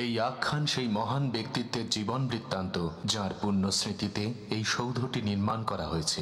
এই আখ্যান সেই মহান ব্যক্তিত্বের জীবন বৃত্তান্ত যার পুণ্য স্মৃতিতে এই সৌধটি নির্মাণ করা হয়েছে।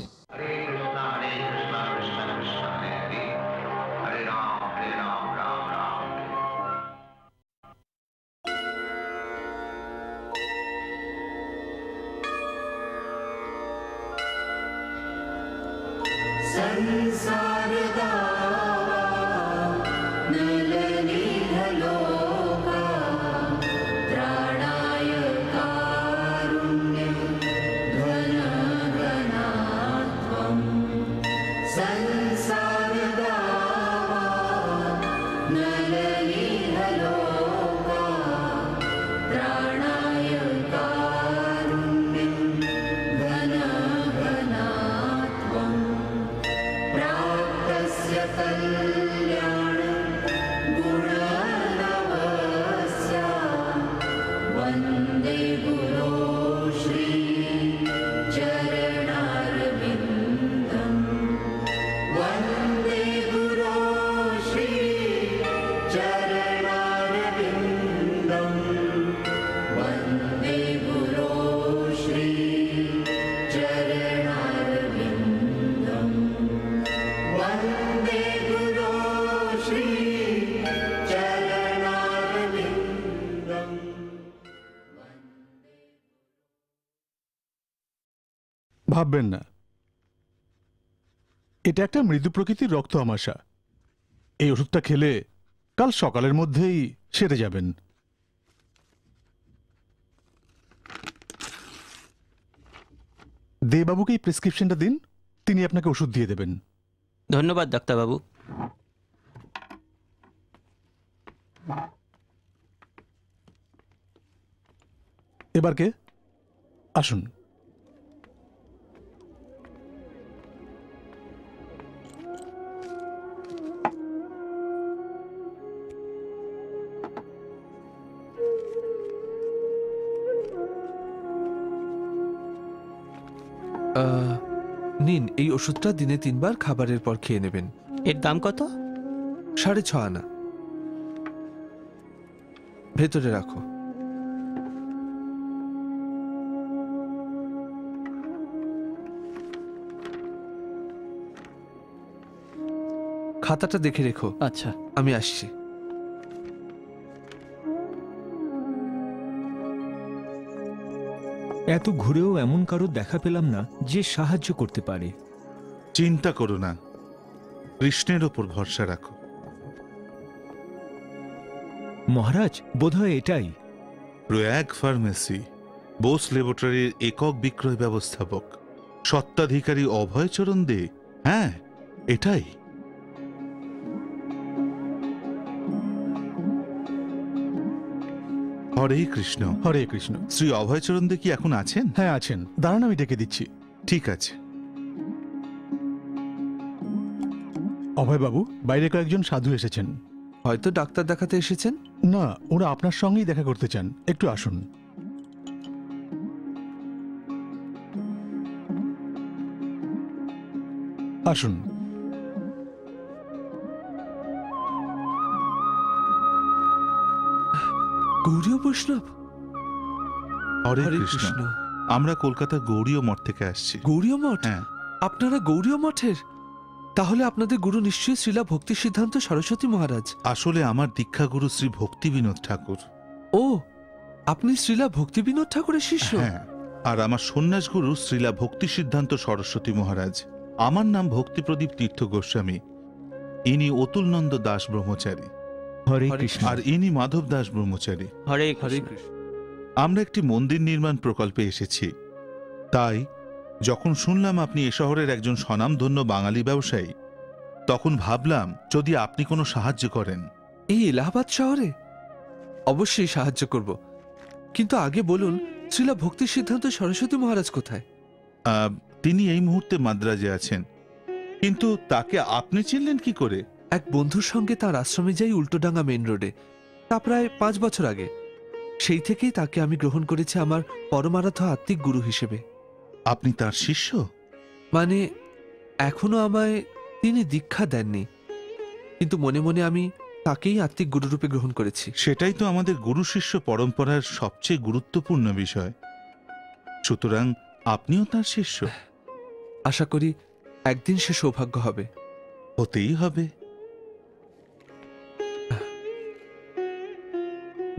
ভাববেন না, এটা একটা মৃদু প্রকৃতির রক্ত আমাশা। এই ওষুধটা খেলে কাল সকালের মধ্যেই সেরে যাবেন। দেবাবুকে এই প্রেসক্রিপশনটা দিন, তিনি আপনাকে ওষুধ দিয়ে দেবেন। ধন্যবাদ ডাক্তারবাবু। এবার কে? আসুন। নিন, এই ওষুধটা দিনে 3 বার খাবারের পর খেয়ে নেবেন। এর দাম কত? 6.5 আনা। ভেতরে রাখো। খাতাটা দেখে রেখো। আচ্ছা, আমি আসছি। এত ঘুরেও এমন কারোর দেখা পেলাম না যে সাহায্য করতে পারে। চিন্তা করো না, কৃষ্ণের ওপর ভরসা রাখো। মহারাজ, বোধহয় এটাই। প্রয়াগ ফার্মেসি, বোস ল্যাবরেটরির একক বিক্রয় ব্যবস্থাপক, স্বত্বাধিকারী অভয়চরণ দে। হ্যাঁ, এটাই। হরে কৃষ্ণ। হরে কৃষ্ণ। শ্রী অভয়চরণ দে কি এখন আছেন? হ্যাঁ আছেন, দাঁড়ান আমি ডেকে দিচ্ছি। ঠিক আছে। অভয়বাবু, বাইরে কয়েকজন সাধু এসেছেন। হয়তো ডাক্তার দেখাতে এসেছেন। না, ওরা আপনার সঙ্গেই দেখা করতে চান। একটু আসুন। আসুন। গৌরীয় বৈষ্ণব। হরে কৃষ্ণ। আমরা কলকাতার গৌরীয় মঠ থেকে আসছি। গৌরীয় মঠ? হ্যাঁ। আপনারা গৌরীয় মঠের? তাহলে আপনাদের গুরু নিশ্চয়ই শ্রীলা ভক্তি সিদ্ধান্ত সরস্বতী মহারাজ। আসলে আমার দীক্ষাগুরু শ্রী ভক্তি বিনোদ ঠাকুর। ও, আপনি শ্রীলা ভক্তি বিনোদ ঠাকুরের শিষ্য? হ্যাঁ, আর আমার সন্ন্যাস গুরু শ্রীলা ভক্তি সিদ্ধান্ত সরস্বতী মহারাজ। আমার নাম ভক্তিপ্রদীপ তীর্থ গোস্বামী। ইনি অতুলনন্দ দাস ব্রহ্মচারী। হরে কৃষ্ণ। আর ইনি মাধব দাস ব্রহ্মচারী। হরে হরে কৃষ্ণ। কৃষ্ণ। আমরা একটি মন্দির নির্মাণ প্রকল্পে এসেছি। তাই যখন শুনলাম আপনি এ শহরের একজন স্বনামধন্য বাঙালি ব্যবসায়ী, তখন ভাবলাম যদি আপনি কোনো সাহায্য করেন। এই এলাহাবাদ শহরে? অবশ্যই সাহায্য করব, কিন্তু আগে বলুন শ্রীলা ভক্তি সিদ্ধান্ত সরস্বতী মহারাজ কোথায়? তিনি এই মুহূর্তে মাদ্রাজে আছেন। কিন্তু তাকে আপনি চিনলেন কি করে? এক বন্ধুর সঙ্গে তার আশ্রমে যাই উল্টোডাঙ্গা মেইন রোডে, তা প্রায় 5 বছর আগে। সেই থেকেই তাকে আমি গ্রহণ করেছি আমার পরমারাধ্য আত্মিক গুরু হিসেবে। আপনি তার শিষ্য? মানে এখনো আমায় তিনি দীক্ষা দেননি, কিন্তু মনে মনে আমি তাকেই আত্মিক গুরুরূপে গ্রহণ করেছি। সেটাই তো আমাদের গুরু শিষ্য পরম্পরার সবচেয়ে গুরুত্বপূর্ণ বিষয়। সুতরাং আপনিও তার শিষ্য। আশা করি একদিন সে সৌভাগ্য হবে। হতেই হবে।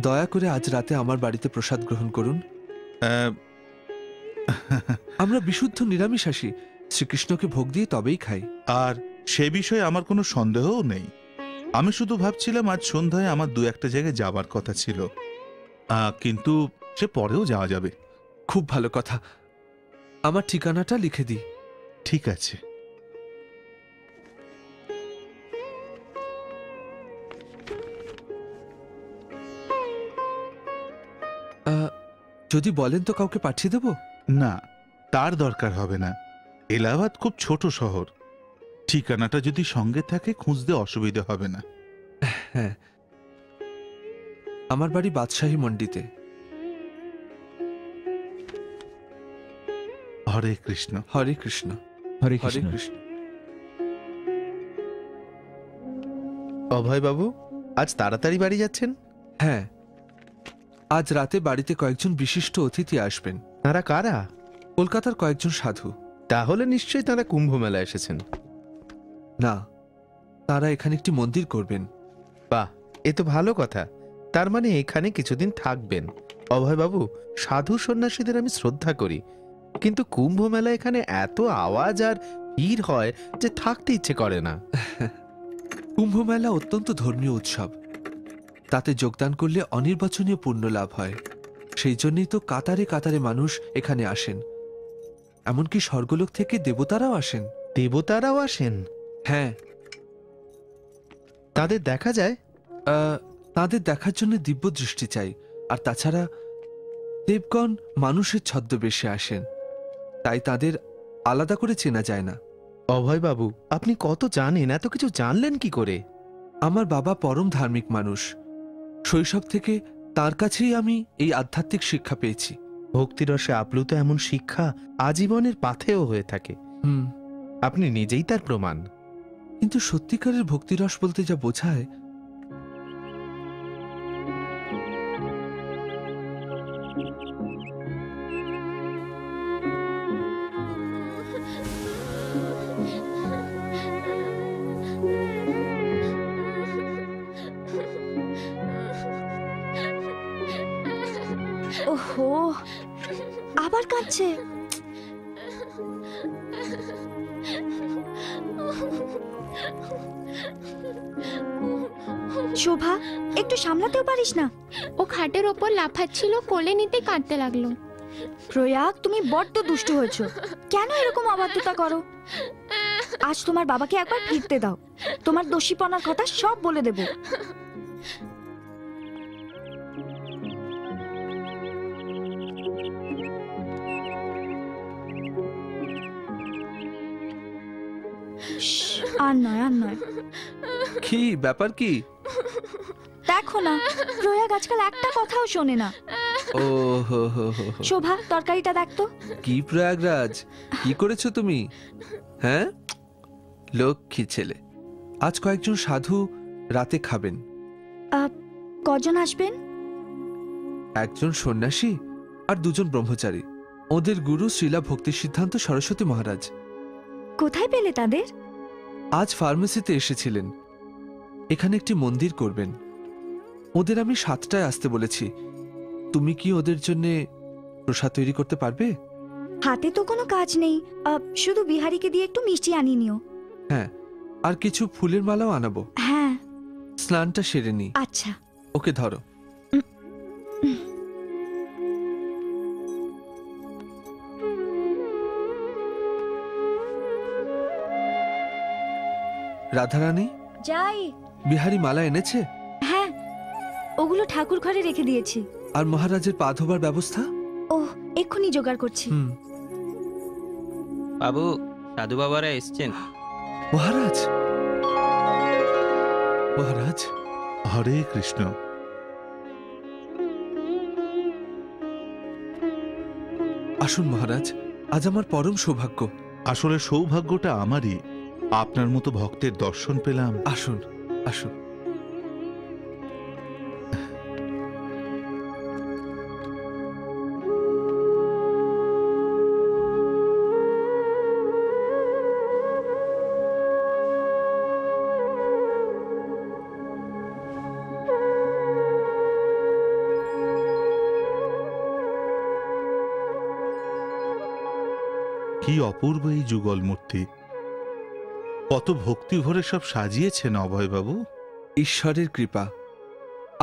দয়া করে আজ রাতে আমার বাড়িতে প্রসাদ গ্রহণ করুন। আহ, আমরা বিশুদ্ধ নিরামিষাশী, শ্রীকৃষ্ণকে ভোগ দিয়ে তবেই খাই। আর সে বিষয়ে আমার কোনো সন্দেহও নেই। আমি শুধু ভাবছিলাম আজ সন্ধ্যায় আমার দু একটা জায়গায় যাবার কথা ছিল, কিন্তু সে পরেও যাওয়া যাবে। খুব ভালো কথা। আমার ঠিকানাটা লিখে দিই। ঠিক আছে। যদি বলেন তো কাউকে পাঠিয়ে দেব? না, তার দরকার হবে না। এলাহাবাদ খুব ছোট শহর। ঠিকানাটা যদি সঙ্গে থাকে খুঁজতে অসুবিধা হবে না। হ্যাঁ, আমার বাড়ি বাদশাহী মন্ডিতে। হরে কৃষ্ণ। হরে কৃষ্ণ। হরে হরে কৃষ্ণ। কৃষ্ণ। অভয়বাবু, আজ তাড়াতাড়ি বাড়ি যাচ্ছেন? হ্যাঁ, আজ রাতে বাড়িতে কয়েকজন বিশিষ্ট অতিথি আসবেন। তারা কারা? কলকাতার কয়েকজন সাধু। তাহলে নিশ্চয়ই তারা কুম্ভ মেলা এসেছেন। না, তারা এখানে একটি মন্দির করবেন। বাহ, এ তো ভালো কথা। তার মানে এখানে কিছুদিন থাকবেন। অভয়বাবু, সাধু সন্ন্যাসীদের আমি শ্রদ্ধা করি, কিন্তু কুম্ভ মেলা এখানে এত আওয়াজ আর ভিড় হয় যে থাকতে ইচ্ছে করে না। কুম্ভ মেলা অত্যন্ত ধর্মীয় উৎসব। তাতে যোগদান করলে অনির্বাচনীয় পুণ্য লাভ হয়। সেই জন্যই তো কাতারে কাতারে মানুষ এখানে আসেন। এমনকি স্বর্গলোক থেকে দেবতারাও আসেন। দেবতারাও আসেন? হ্যাঁ। তাদের দেখা যায়? তাদের দেখার জন্য দিব্য দৃষ্টি চাই। আর তাছাড়া দেবগণ মানুষের ছদ্মবেশে আসেন, তাই তাদের আলাদা করে চেনা যায় না। অভয়বাবু, আপনি কত জানেন! এত কিছু জানলেন কি করে? আমার বাবা পরম ধার্মিক মানুষ। শৈশব থেকে তার কাছেই আমি এই আধ্যাত্মিক শিক্ষা পেয়েছি। ভক্তিরসে আপ্লুত এমন শিক্ষা আজীবনের পাথেয় হয়ে থাকে। আপনি নিজেই তার প্রমাণ। কিন্তু সত্যিকারের ভক্তিরস বলতে যা বোঝায়, ওহো, আবার কাঁদছে। শোভা, একটু সামলাতেও পারিস না? ও খাটের ওপর লাফাচ্ছিল, কোলে নিতে কাঁদতে লাগলো। প্রয়াগ, তুমি বড্ড দুষ্ট হয়েছো। কেন এরকম অবাধ্যতা করো? আজ তোমার বাবাকে একবার ফিরতে দাও, তোমার দোষীপনার কথা সব বলে দেব। আর নয়, আর নয়। কি ব্যাপার? কি দেখো না, প্রয়াগ আজকাল একটা কথাও শোনে না। ও হো হো হো। শোভা, তরকারিটা দেখতো। কি প্রয়াগরাজ, কি করেছো তুমি? হ্যাঁ, লক্ষ্মী ছেলে। আজ কয়েকজন সাধু রাতে খাবেন। কজন আসবেন? একজন সন্ন্যাসী আর দুজন ব্রহ্মচারী। ওদের গুরু শ্রীলা ভক্তি সিদ্ধান্ত সরস্বতী মহারাজ। কোথায় পেলে তাদের? আজ ফার্মেসিতে এসেছিলেন। এখানে একটি মন্দির করবেন। ওদের আমি 7টায় আসতে বলেছি। তুমি কি ওদের জন্য প্রসাদ তৈরি করতে পারবে? হাতে তো কোনো কাজ নেই, শুধু বিহারীকে দিয়ে একটু মিষ্টি আনিয়ে নিও। হ্যাঁ, আর কিছু ফুলের মালাও আনাবো। হ্যাঁ। স্নানটা সেরে নি। আচ্ছা। ওকে ধরো। রাধারানী, যাই। বিহারী মালা এনেছে? হ্যাঁ, ওগুলো ঠাকুর ঘরে রেখে দিয়েছি। আর মহারাজের পা ধোবার ব্যবস্থা? ওহ, এক্ষুনি জোগাড় করছি। বাবু, সাধু বাবারা এসছেন। মহারাজ, মহারাজ। হরে কৃষ্ণ। আসুন মহারাজ, আজ আমার পরম সৌভাগ্য। আসলে সৌভাগ্যটা আমারই। আপনার মতো ভক্তের দর্শন পেলাম। আসুন, আসুন। কি অপূর্ব এই যুগল মূর্তি! কত ভক্তি ভরে সব সাজিয়েছেন অভয়বাবু। ঈশ্বরের কৃপা।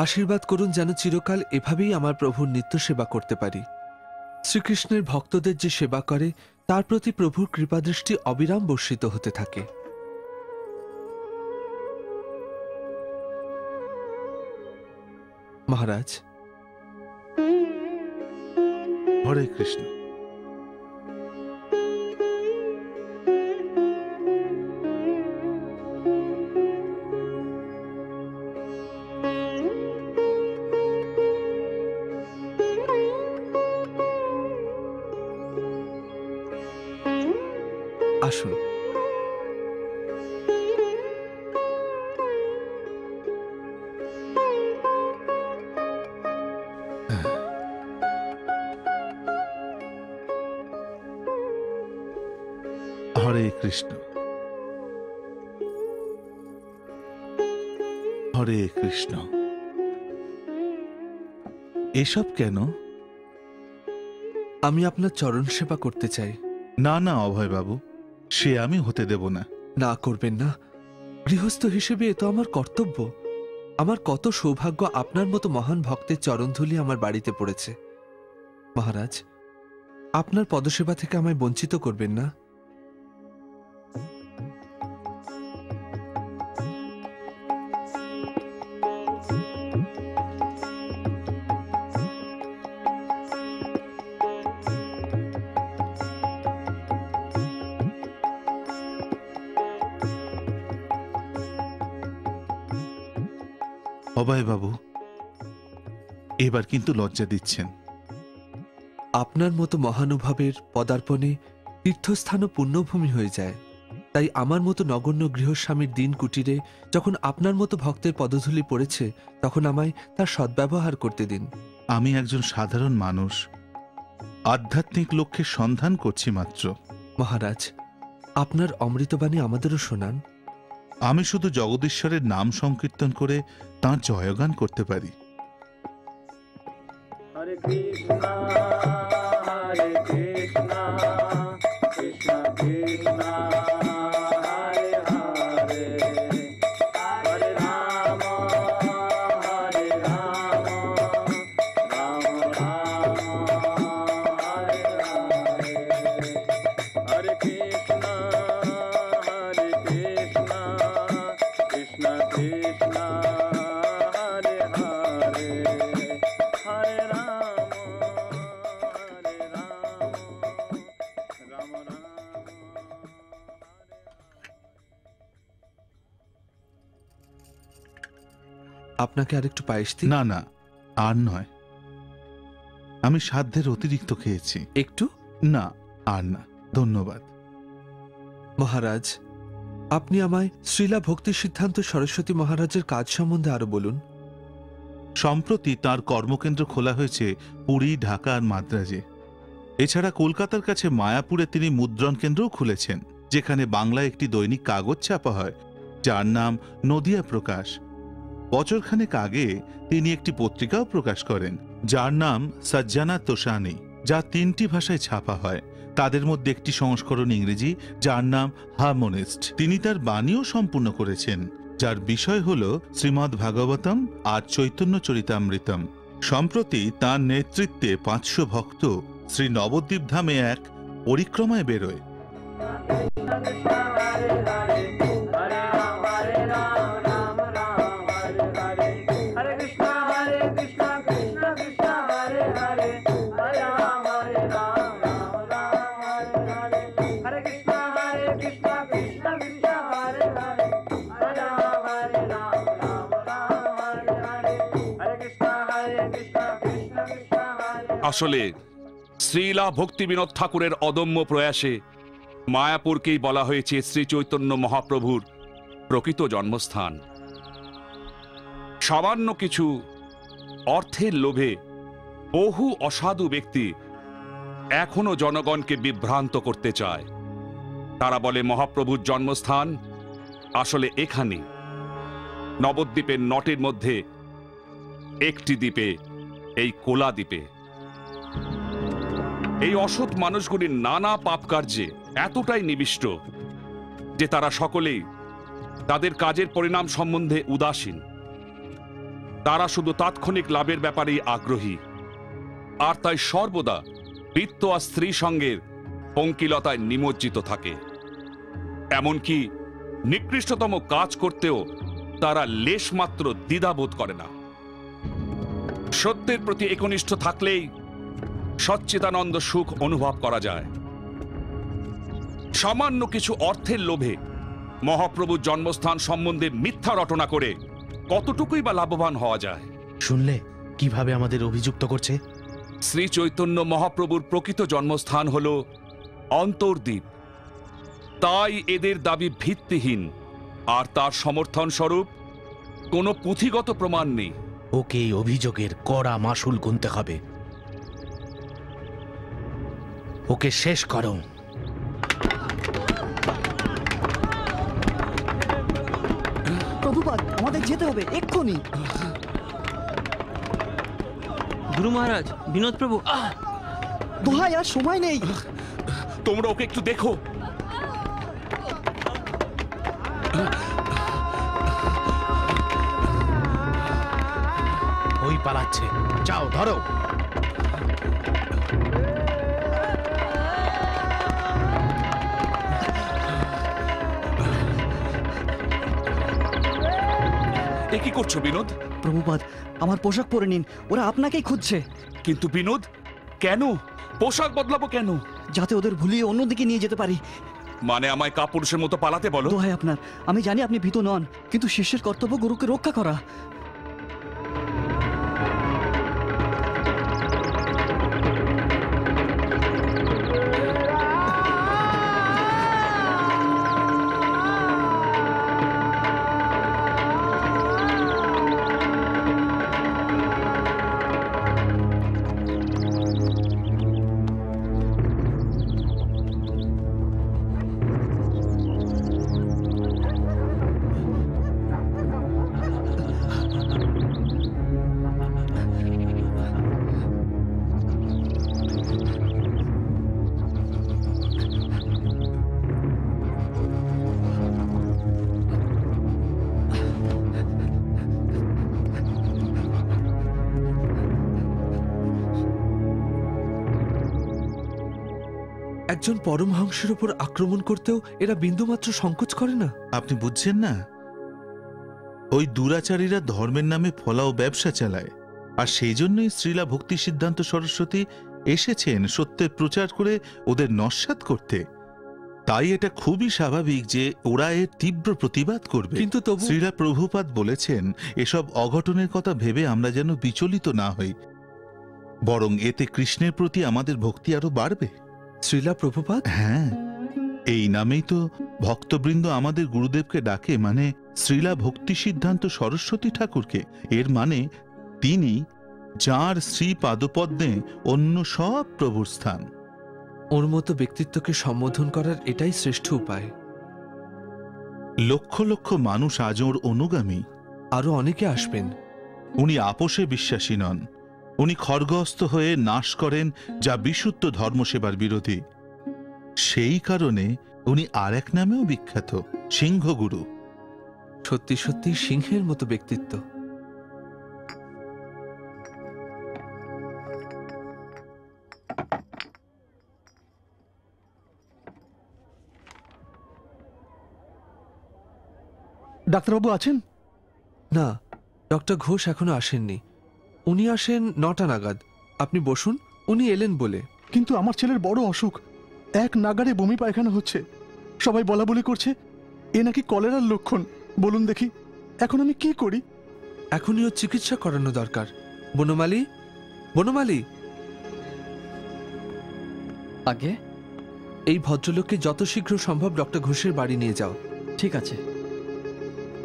আশীর্বাদ করুন যেন চিরকাল এভাবেই আমার প্রভুর নিত্য সেবা করতে পারি। শ্রীকৃষ্ণের ভক্তদের যে সেবা করে তার প্রতি প্রভুর কৃপাদৃষ্টি অবিরাম বর্ষিত হতে থাকে। মহারাজ, হরে কৃষ্ণ। আসুন। হরে কৃষ্ণ, হরে কৃষ্ণ। এসব কেন? আমি আপনার চরণ সেবা করতে চাই। না না অভয়বাবু, সে আমি হতে দেব না। না করবেন না। গৃহস্থ হিসেবে এ তো আমার কর্তব্য। আমার কত সৌভাগ্য আপনার মতো মহান ভক্তের চরণধূলি আমার বাড়িতে পড়েছে। মহারাজ, আপনার পদসেবা থেকে আমায় বঞ্চিত করবেন না। অভয়বাবু, এবার কিন্তু লজ্জা দিচ্ছেন। আপনার মতো মহানুভবের পদার্পণে তীর্থস্থান ও পুণ্যভূমি হয়ে যায়। তাই আমার মতো নগণ্য গৃহস্বামীর দিন কুটিরে যখন আপনার মতো ভক্তের পদধূলি পড়েছে, তখন আমায় তার সদ্ব্যবহার করতে দিন। আমি একজন সাধারণ মানুষ, আধ্যাত্মিক লক্ষ্যের সন্ধান করছি মাত্র। মহারাজ, আপনার অমৃতবাণী আমাদেরও শোনান। আমি শুধু জগদীশ্বরের নাম সংকীর্তন করে তাঁর জয়গান করতে পারি। হরে কৃষ্ণ হরে কৃষ্ণ কৃষ্ণ কৃষ্ণ হরে হরে, হরে রাম হরে রাম রাম রাম হরে হরে, হরে কৃষ্ণ হরে কৃষ্ণ কৃষ্ণ কৃষ্ণ হরে হরে, হরে রাম রাম রাম। আপনাকে আরেকটু পায়েস দিই? না না, আর নয়। আমি সাধ্যের অতিরিক্ত খেয়েছি। একটু? না, আর না, ধন্যবাদ। মহারাজ, আপনি আমায় শ্রীলা ভক্তি সিদ্ধান্ত সরস্বতী মহারাজের কাজ সম্বন্ধে আরো বলুন। সম্প্রতি তার কর্মকেন্দ্র খোলা হয়েছে পুরী, ঢাকা আর মাদ্রাজে। এছাড়া কলকাতার কাছে মায়াপুরে তিনি মুদ্রণ কেন্দ্রও খুলেছেন, যেখানে বাংলায় একটি দৈনিক কাগজ ছাপা হয়, যার নাম নদিয়া প্রকাশ। বছরখানেক আগে তিনি একটি পত্রিকাও প্রকাশ করেন, যার নাম সজ্জানা তোষানি, যা 3টি ভাষায় ছাপা হয়। তাদের মধ্যে একটি সংস্করণ ইংরেজি, যার নাম হারমোনিস্ট। তিনি তার বাণীও সম্পূর্ণ করেছেন, যার বিষয় হল শ্রীমদ্ ভাগবতম আর চৈতন্য চরিতামৃতম। সম্প্রতি তাঁর নেতৃত্বে 500 ভক্ত শ্রী নবদ্বীপ ধামে এক পরিক্রমায় বেরোয়। আসলে শ্রীলা ভক্তিবিনোদ ঠাকুরের অদম্য প্রয়াসে মায়াপুরকেই বলা হয়েছে শ্রী চৈতন্য মহাপ্রভুর প্রকৃত জন্মস্থান। সামান্য কিছু অর্থের লোভে বহু অসাধু ব্যক্তি এখনো জনগণকে বিভ্রান্ত করতে চায়। তারা বলে মহাপ্রভুর জন্মস্থান আসলে এখানে, নবদ্বীপের নটের মধ্যে একটি দ্বীপে, এই কোলা দ্বীপে। এই অসৎ মানুষগুলির নানা পাপ কার্যে এতটাই নিবিষ্ট যে তারা সকলেই তাদের কাজের পরিণাম সম্বন্ধে উদাসীন। তারা শুধু তাৎক্ষণিক লাভের ব্যাপারেই আগ্রহী, আর তাই সর্বদা বৃত্ত আর স্ত্রী সঙ্গের পঙ্কিলতায় নিমজ্জিত থাকে। এমনকি নিকৃষ্টতম কাজ করতেও তারা লেশমাত্র দ্বিধাবোধ করে না। সত্যের প্রতি একনিষ্ঠ থাকলেই সচ্চিদানন্দ সুখ অনুভব করা যায়। সামান্য কিছু অর্থের লোভে মহাপ্রভুর জন্মস্থান সম্বন্ধে মিথ্যা রটনা করে কতটুকুই বা লাভবান হওয়া যায়। শুনলে কিভাবে আমাদের অভিযুক্ত করছে? শ্রী চৈতন্য মহাপ্রভুর প্রকৃত জন্মস্থান হল অন্তর্দ্বীপ, তাই এদের দাবি ভিত্তিহীন, আর তার সমর্থন স্বরূপ কোনো পুঁথিগত প্রমাণ নেই। ওকে এই অভিযোগের কড়া মাসুল গুনতে হবে। ওকে শেষ করো। প্রভুপাদ, আমাদের যেতে হবে এক্ষুনি। গুরু মহারাজ, বিনোদ প্রভু। দোহাই, আর সময় নেই। তোমরা ওকে একটু দেখো। ওই পালাচ্ছে, যাও ধরো। এ কি করছো বিনোদ? প্রভুপাদ, আমার পোশাক পরে নিন, ওরা আপনাকেই খুঁজছে। কিন্তু বিনোদ, কেন? পোশাক বদলাবো কেন? যাতে ওদের ভুলিয়ে অন্যদিকে নিয়ে যেতে পারি। মানে আমায় কাপুরুষের মতো পালাতে বলো? দোহাই আপনার, আমি জানি আপনি ভীত নন, কিন্তু শিষ্যের কর্তব্য গুরুকে রক্ষা করা। একজন পরমহংসের উপর আক্রমণ করতেও এরা বিন্দুমাত্র সংকোচ করে না। আপনি বুঝছেন না? ওই দুরাচারীরা ধর্মের নামে ফলাও ব্যবসা চালায়, আর সেই জন্যই শ্রীলা ভক্তি সিদ্ধান্ত সরস্বতী এসেছেন সত্যের প্রচার করে ওদের নস্যাৎ করতে। তাই এটা খুবই স্বাভাবিক যে ওরা এর তীব্র প্রতিবাদ করবে। কিন্তু তবু শ্রীলা প্রভুপাদ বলেছেন এসব অঘটনের কথা ভেবে আমরা যেন বিচলিত না হই, বরং এতে কৃষ্ণের প্রতি আমাদের ভক্তি আরো বাড়বে। শ্রীলা প্রভুপাদ? হ্যাঁ, এই নামেই তো ভক্তবৃন্দ আমাদের গুরুদেবকে ডাকে, মানে শ্রীলা ভক্তি সিদ্ধান্ত সরস্বতী ঠাকুরকে। এর মানে তিনি, যাঁর শ্রী পাদপদ্মে অন্য সব প্রভুর স্থান। ওর মতো ব্যক্তিত্বকে সম্বোধন করার এটাই শ্রেষ্ঠ উপায়। লক্ষ লক্ষ মানুষ আজ ওর অনুগামী। আরো অনেকে আসবেন। উনি আপোষে বিশ্বাসী নন। উনি খড়গহস্ত হয়ে নাশ করেন যা বিশুদ্ধ ধর্মসেবার বিরোধী। সেই কারণে উনি আর এক নামেও বিখ্যাত, সিংহগুরু। সত্যি সত্যি সিংহের মতো ব্যক্তিত্ব। ডাক্তারবাবু আছেন? না, ডক্টর ঘোষ এখনো আসেননি। উনি আসেন 9টা নাগাদ। আপনি বসুন, উনি এলেন বলে। কিন্তু আমার ছেলের বড় অসুখ, এক নাগাড়ে বমি পায়খানা হচ্ছে। সবাই বলা বলি করছে এ নাকি কলেরার লক্ষণ। বলুন দেখি, এখন আমি কি করি? এখনই ওর চিকিৎসা করানো দরকার। বনমালী, বনমালী। আগে এই ভদ্রলোককে যত শীঘ্র সম্ভব ডক্টর ঘোষের বাড়ি নিয়ে যাও। ঠিক আছে।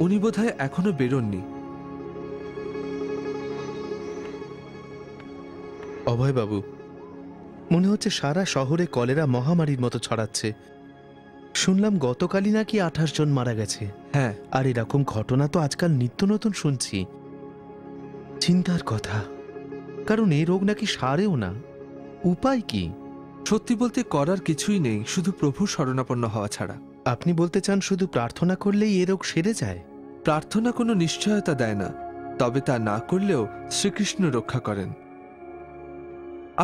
উনি বোধহয় এখনো বেরোননি। অভয়বাবু, মনে হচ্ছে সারা শহরে কলেরা মহামারীর মতো ছড়াচ্ছে। শুনলাম গতকালই নাকি 28 জন মারা গেছে। হ্যাঁ, আর এরকম ঘটনা তো আজকাল নিত্য নতুন শুনছি। চিন্তার কথা, কারণ এই রোগ নাকি সারেও না। উপায় কি? সত্যি বলতে করার কিছুই নেই, শুধু প্রভুর শরণাপন্ন হওয়া ছাড়া। আপনি বলতে চান শুধু প্রার্থনা করলেই এ রোগ সেরে যায়? প্রার্থনা কোনো নিশ্চয়তা দেয় না, তবে তা না করলেও শ্রীকৃষ্ণ রক্ষা করেন।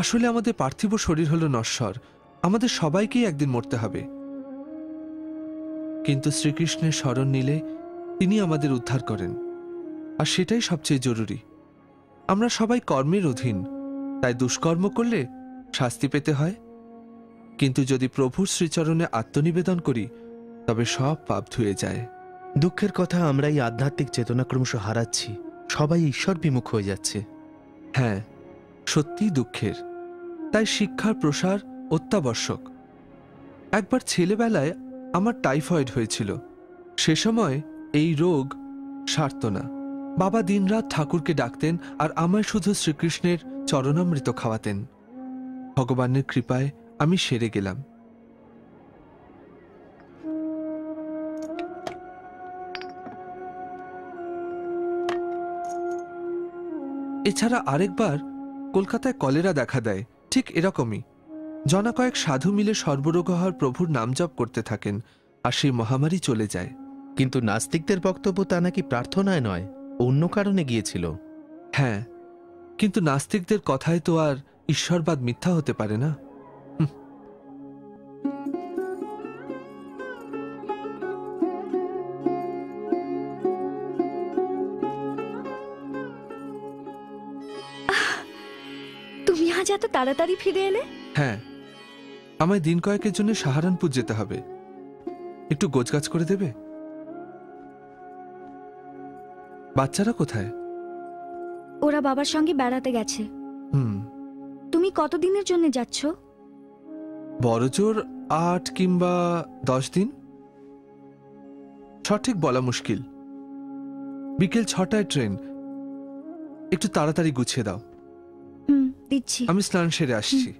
আসলে আমাদের পার্থিব শরীর হলো নশ্বর, আমাদের সবাইকেই একদিন মরতে হবে, কিন্তু শ্রীকৃষ্ণের শরণ নিলে তিনি আমাদের উদ্ধার করেন, আর সেটাই সবচেয়ে জরুরি। আমরা সবাই কর্মের অধীন, তাই দুষ্কর্ম করলে শাস্তি পেতে হয়, কিন্তু যদি প্রভুর শ্রীচরণে আত্মনিবেদন করি তবে সব পাপ ধুয়ে যায়। দুঃখের কথা, আমরা এই আধ্যাত্মিক চেতনা ক্রমশ হারাচ্ছি, সবাই ঈশ্বর বিমুখ হয়ে যাচ্ছে। হ্যাঁ, সত্যিই দুঃখের। তাই শিক্ষার প্রসার অত্যাবশ্যক। একবার ছেলেবেলায় আমার টাইফয়েড হয়েছিল, সে সময় এই রোগ সারত না। বাবা দিনরাত ঠাকুরকে ডাকতেন আর আমায় শুধু শ্রীকৃষ্ণের চরণামৃত খাওয়াতেন। ভগবানের কৃপায় আমি সেরে গেলাম। এছাড়া আরেকবার কলকাতায় কলেরা দেখা দেয়, ঠিক এরকমই। জনা কয়েক সাধু মিলে সর্বরোগহর প্রভুর নাম জপ করতে থাকেন, আর সেই মহামারী চলে যায়। কিন্তু নাস্তিকদের বক্তব্য তা নাকি প্রার্থনায় নয়, অন্য কারণে গিয়েছিল। হ্যাঁ, কিন্তু নাস্তিকদের কথায় তো আর ঈশ্বরবাদ মিথ্যা হতে পারে না। তুমি আজ এত তাড়াতাড়ি ফিরে এলে? হ্যাঁ, আমায় দিন কয়েকের জন্য সাহারানপুর যেতে হবে, একটু গোছগাছ করে দেবে? বাচ্চারা কোথায়? ওরা বাবার সঙ্গে বেড়াতে গেছে। তুমি কতদিনের জন্য যাচ্ছ? বড়জোর 8 কিংবা 10 দিন, সঠিক বলা মুশকিল। বিকেল 6টায় ট্রেন, একটু তাড়াতাড়ি গুছিয়ে দাও। দিচ্ছি। আমি স্নান সেরে আসছি।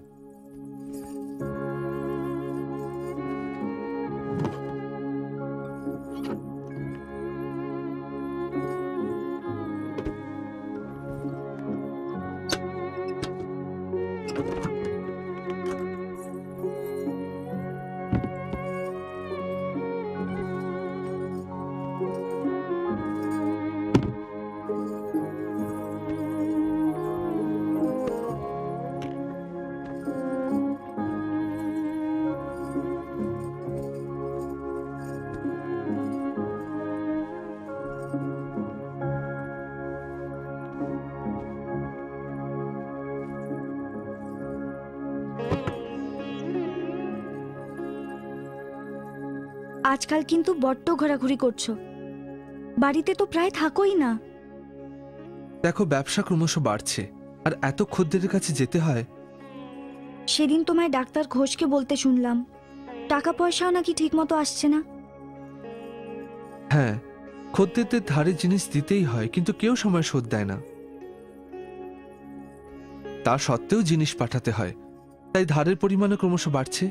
আজকাল কিন্তু বড্ড ঘোরাঘুরি করছো, বাড়িতে তো প্রায় থাকোই না। দেখো, ব্যবসা ক্রমশ বাড়ছে, আর এত খদ্দেরের কাছে যেতে হয়। সেদিন তোমায় ডাক্তার ঘোষকে বলতে শুনলাম, টাকা পয়সাও নাকি ঠিক মতো আসছে না। হ্যাঁ, খদ্দেরদের ধারে জিনিস দিতেই হয়, কিন্তু কেউ সময় শোধ দেয় না। তা সত্ত্বেও জিনিস পাঠাতে হয়, তাই ধারের পরিমাণও ক্রমশ বাড়ছে।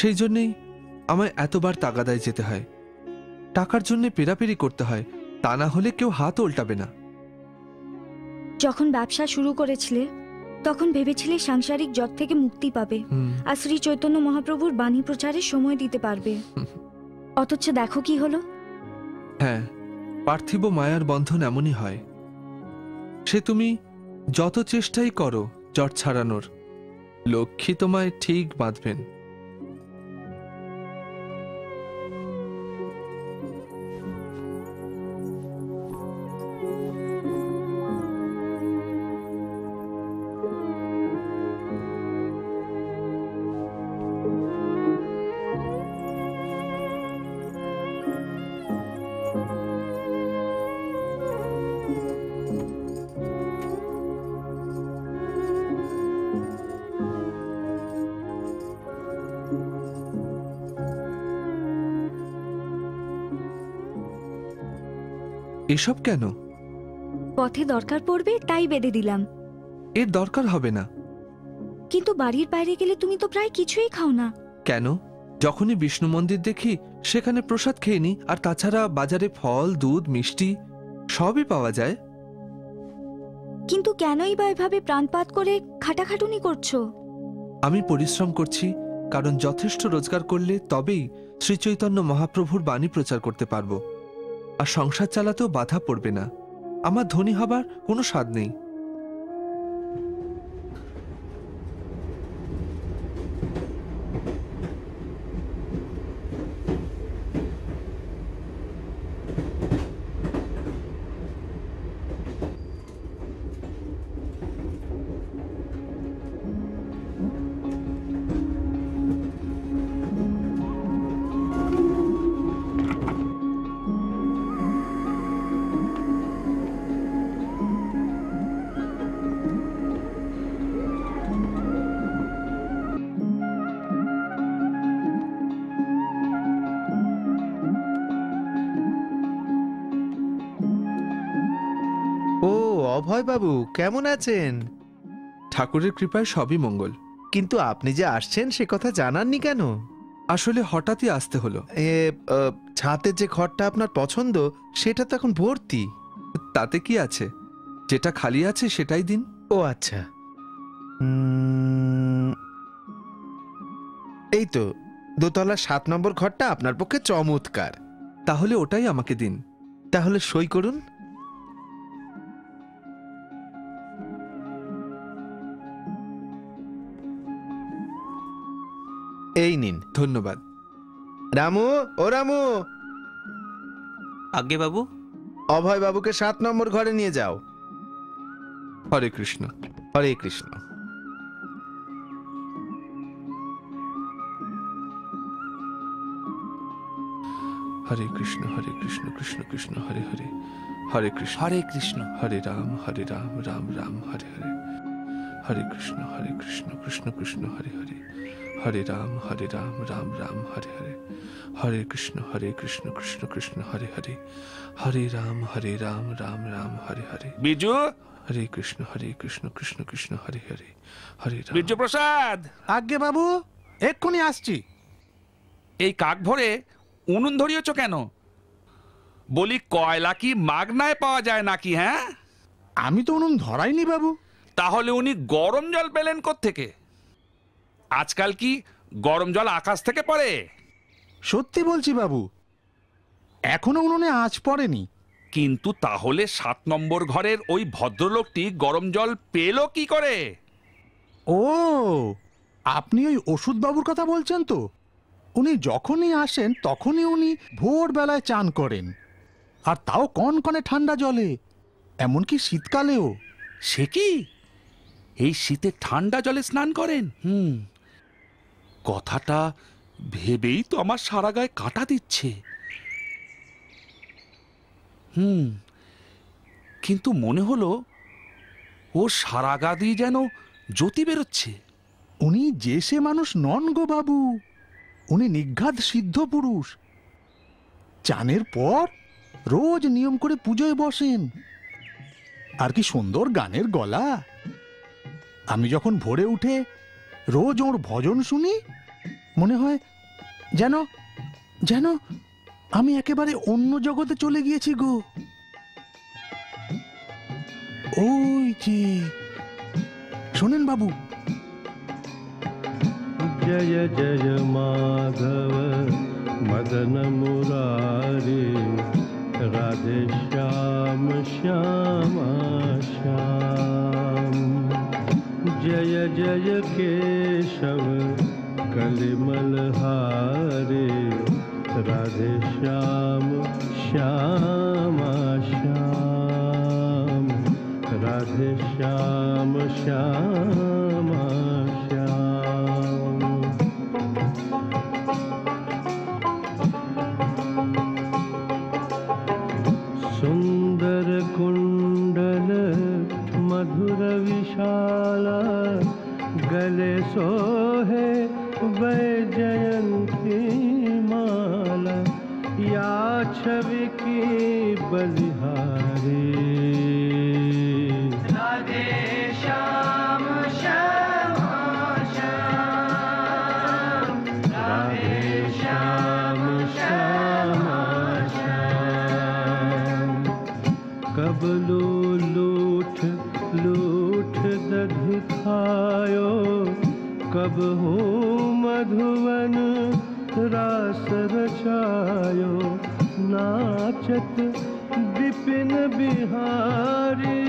সেই জন্যেই আমায় এতবার তাগাদায় যেতে হয়, টাকার জন্য পেরাপেরি করতে হয়, তা না হলে কেউ হাত উল্টাবে না। যখন ব্যবসা শুরু করেছিলে তখন ভেবেছিলে সাংসারিক জগ থেকে মুক্তি পাবে আর শ্রী চৈতন্য মহাপ্রভুর বাণী প্রচারে সময় দিতে পারবে, অথচ দেখো কি হলো। হ্যাঁ, পার্থিব মায়ার বন্ধন এমনই হয়। সে তুমি যত চেষ্টাই করো জট ছাড়ানোর, লক্ষ্মী তোমায় ঠিক বাঁধবেন। এসব কেন? পথে দরকার পড়বে তাই বেঁধে দিলাম। এর দরকার হবে না। কিন্তু বাড়ির বাইরে গেলে তুমি তো প্রায় কিছুই খাও না। কেন? যখনই বিষ্ণু মন্দির দেখি সেখানে প্রসাদ খেয়ে নি, আর তাছাড়া বাজারে ফল, দুধ, মিষ্টি সবই পাওয়া যায়। কিন্তু কেনই বা এভাবে প্রাণপাত করে খাটাখাটুনি করছো? আমি পরিশ্রম করছি কারণ যথেষ্ট রোজগার করলে তবেই শ্রী চৈতন্য মহাপ্রভুর বাণী প্রচার করতে পারবো, আর সংসার চালাতেও বাধা পড়বে না। আমার ধনী হবার কোনো স্বাদ নেই। অভয় বাবু কেমন আছেন? ঠাকুরের কৃপায় সবই মঙ্গল। কিন্তু আপনি যে আসছেন সে কথা জানাননি কেন? আসলে হঠাৎই আসতে হলো। ছাতের যে ঘরটা আপনার পছন্দ সেটা তো এখন ভর্তি। তাতে কি আছে, যেটা খালি আছে সেটাই দিন। ও আচ্ছা, এই তো দোতলা 7 নম্বর ঘরটা আপনার পক্ষে চমৎকার। তাহলে ওটাই আমাকে দিন। তাহলে সই করুন। এই নিন। ধন্যবাদ। রামু, ও রামু। আজ্ঞে বাবু। অভয় বাবুকে 7 নম্বর ঘরে নিয়ে যাও। হরে কৃষ্ণ। হরে কৃষ্ণ। হরে কৃষ্ণ হরে কৃষ্ণ কৃষ্ণ কৃষ্ণ হরে হরে, হরে কৃষ্ণ হরে কৃষ্ণ, হরে রাম রাম রাম হরে হরে, হরে কৃষ্ণ কৃষ্ণ কৃষ্ণ হরে হরে, হরে রাম রাম রাম হরে হরে, হরে কৃষ্ণ কৃষ্ণ কৃষ্ণ হরে হরে, হরে রাম রাম রাম হরে হরে। বিজু, হরে কৃষ্ণ কৃষ্ণ কৃষ্ণ হরে হরে, হরে রাম। বিজু প্রসাদ। আজ্ঞে বাবু, এক্ষুনি আসছি। এই কাক ভরে উনুন ধরিয়েছ কেন? বলি কয়লা কি মাগনায় পাওয়া যায় নাকি? হ্যাঁ, আমি তো উনুন ধরাইনি বাবু। তাহলে উনি গরম জল পেলেন কোত্থেকে? আজকাল কি গরম জল আকাশ থেকে পড়ে? সত্যি বলছি বাবু, এখনো উনুনে আঁচ পড়েনি। কিন্তু তাহলে 7 নম্বর ঘরের ওই ভদ্রলোকটি গরম জল পেল কি করে? ও, আপনি ওই ওষুধ বাবুর কথা বলছেন তো? উনি যখনই আসেন তখনই উনি ভোরবেলায় চান করেন, আর তাও কনকনে ঠান্ডা জলে, এমনকি শীতকালেও। সে কি, এই শীতে ঠান্ডা জলে স্নান করেন? কথাটা ভেবেই তো আমার সারা গায়ে কাঁটা দিচ্ছে। কিন্তু মনে হলো ও সারা গা দিয়ে যেন জ্যোতি বেরোচ্ছে। উনি যে সে মানুষ নন গো বাবু, উনি নিঘাত সিদ্ধ পুরুষ। চানের পর রোজ নিয়ম করে পুজোয় বসেন। আর কি সুন্দর গানের গলা! আমি যখন ভোরে উঠে রোজ ওর ভজন শুনি, মনে হয় যেন যেন আমি একেবারে অন্য জগতে চলে গিয়েছি গো। ওই যে শোনেন বাবু। जय जय माधव मदन मुरारी, राधे श्याम श्याम श्याम। जय जय केशव कलिमल हारे, राधे श्याम श्याम श्याम, राधे श्याम श्याम श्याम। सुंदर कुंडल मधुर विशाल, गले सोहे वैजयंती माला, या छवि की बलिहारी। राधे श्याम श्याम श्याम, राधे श्याम श्याम श्याम। कबलू लूठ लूठ दधि खायो, कब नाचत विपिन बिहारी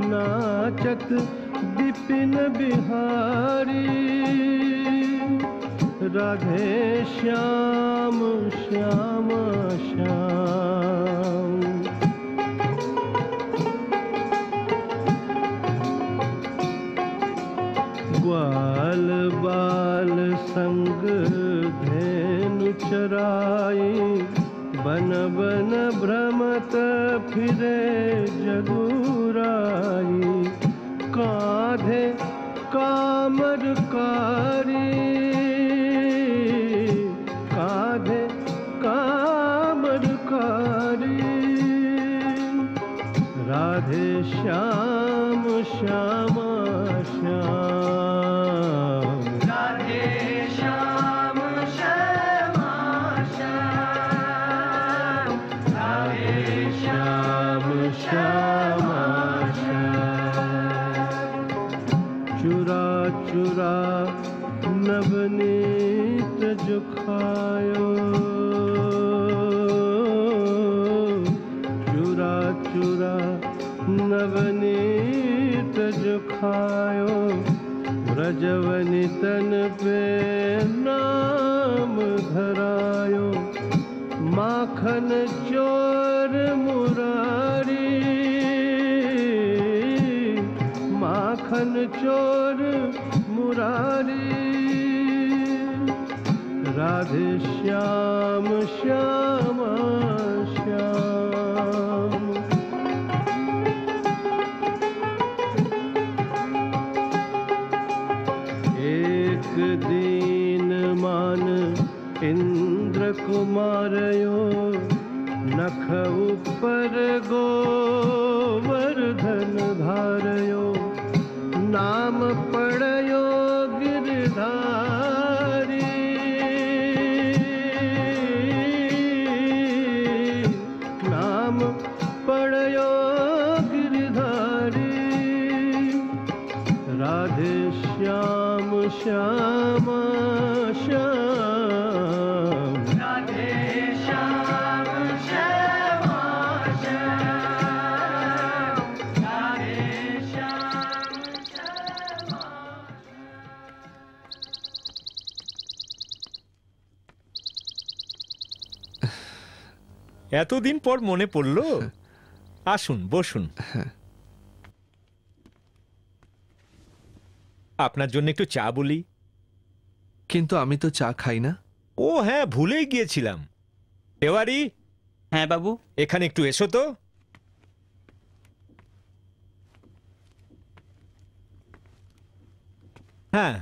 नाचत विपिन बिहारी राधे श्याम श्याम श्याम। ग्वाल बाल संग धेनु चराई बन बन भ्रमत फिरे जगुराई कांधे कामरकारी कांधे कामरकारी राधे श्याम श्याम श्याम राधे श्याम श्याम श्याम राधे श्याम श्याम श्याम। चुरा चुरा नवनीत जो खायो चुरा चुरा नवनीत जो खायो ब्रजवनि तन पे नाम धरायो माखन चोर मुरारी माखन चोर मुरारी राधे श्याम श्याम श्याम। एक दीन मान इंद्र कुमारयो नख ऊपर गोवर्धन धारयो नाम पड़यो गिरधारी नाम पड़यो गिरधारी राधे श्याम श्याम श्याम राधे श्याम श्याम श्याम राधे श्याम श्याम। এতদিন পর মনে পড়লো। আসুন বসুন। আপনার জন্য একটু চা বলি। কিন্তু আমি তো চা খাই না। ও হ্যাঁ, ভুলেই গিয়েছিলাম। তেওয়ারি। হ্যাঁ বাবু। এখানে একটু এসো তো। হ্যাঁ,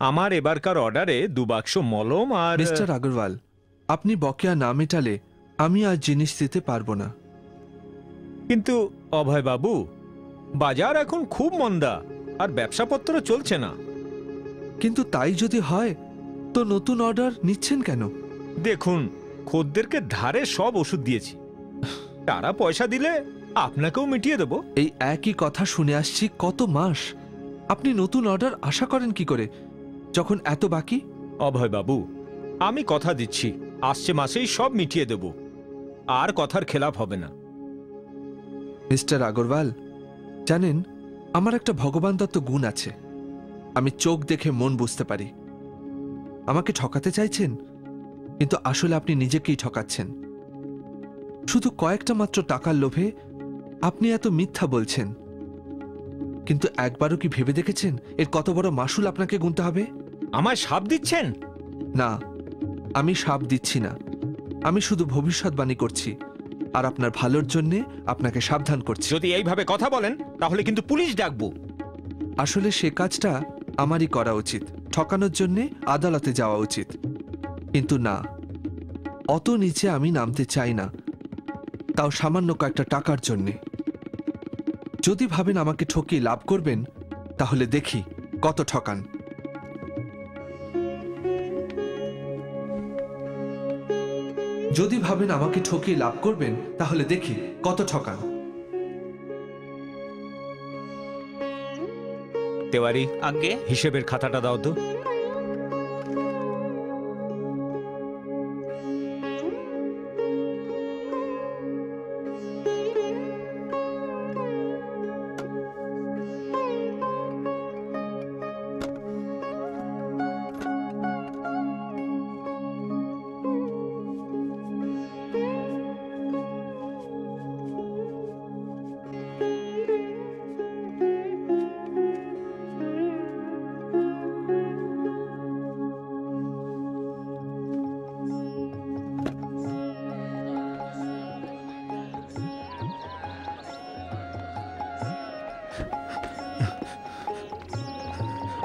আমার এবারকার অর্ডারে 2 বাক্স মলম আর মিস্টার আগরওয়াল, আপনি বকেয়া না মেটালে আমি আজ জিনিস দিতে পারবো না। কিন্তু অভয় বাবু, বাজার এখন খুব মন্দা আর ব্যবসাপত্র চলছে না। কিন্তু তাই যদি হয় তো নতুন অর্ডার নিচ্ছেন কেন? দেখুন, খদ্দেরকে ধারে সব ওষুধ দিয়েছি, তারা পয়সা দিলে আপনাকেও মিটিয়ে দেব। এই একই কথা শুনে আসছি কত মাস। আপনি নতুন অর্ডার আশা করেন কি করে যখন এত বাকি? অভয় বাবু, আমি কথা দিচ্ছি আসছে মাসেই সব মিটিয়ে দেব, আর কথার খেলাপ হবে না। মিস্টার আগরওয়াল, জানেন আমার একটা ভগবান দত্ত গুণ আছে, আমি চোখ দেখে মন বুঝতে পারি। আমাকে ঠকাতে চাইছেন, কিন্তু আসলে আপনি নিজেকেই ঠকাচ্ছেন। শুধু কয়েকটা মাত্র টাকার লোভে আপনি এত মিথ্যা বলছেন, কিন্তু একবারও কি ভেবে দেখেছেন এর কত বড় মাসুল আপনাকে গুনতে হবে? আমায় শাপ দিচ্ছেন? না, আমি শাপ দিচ্ছি না, আমি শুধু ভবিষ্যৎবাণী করছি আর আপনার ভালোর জন্য আপনাকে সাবধান করছি। যদি এইভাবে কথা বলেন তাহলে কিন্তু পুলিশ ডাকবো। আসলে সে কাজটা আমারই করা উচিত, ঠকানোর জন্য আদালতে যাওয়া উচিত। কিন্তু না, অত নিচে আমি নামতে চাই না, তাও সামান্য কয়েকটা টাকার জন্যে। যদি ভাবেন আমাকে ঠকিয়ে লাভ করবেন তাহলে দেখি কত ঠকান। যদি ভাবেন আমাকে ঠকিয়ে লাভ করবেন তাহলে দেখি কত ঠকান। তেওয়ারি, আগে হিসেবের খাতাটা দাও তো।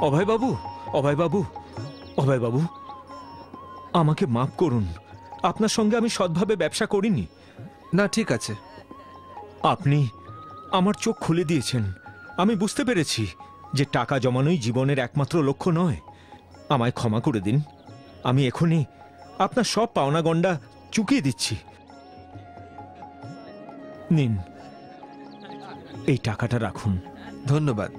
অভয়বাবু, অভয়বাবু, অভয়বাবু, আমাকে মাফ করুন। আপনার সঙ্গে আমি সৎভাবে ব্যবসা করিনি। না, ঠিক আছে। আপনি আমার চোখ খুলে দিয়েছেন। আমি বুঝতে পেরেছি যে টাকা জমানোই জীবনের একমাত্র লক্ষ্য নয়। আমায় ক্ষমা করে দিন। আমি এখনই আপনার সব পাওনা গন্ডা চুকিয়ে দিচ্ছি। নিন, এই টাকাটা রাখুন। ধন্যবাদ।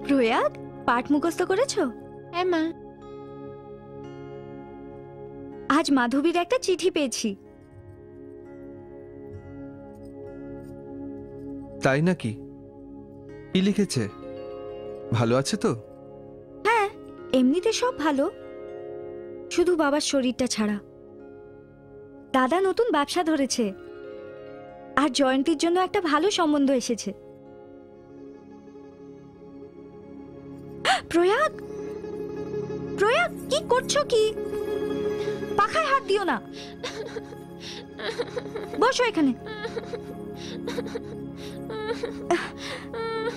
প্রয়াগ, পাঠ মুখস্থ করেছো? হ্যাঁ মা। আজ মাধবীর একটা চিঠি পেয়েছি। তাই নাকি? কি লিখেছে? ভালো আছে তো? হ্যাঁ, এমনিতে সব ভালো, শুধু বাবার শরীরটা ছাড়া। দাদা নতুন ব্যবসা ধরেছে, আর জয়ন্তীর জন্য একটা ভালো সম্বন্ধ এসেছে। প্রয়াগ, প্রয়াগ, কি করছো? কি পাখায় হাত দিও না, বসো এখানে।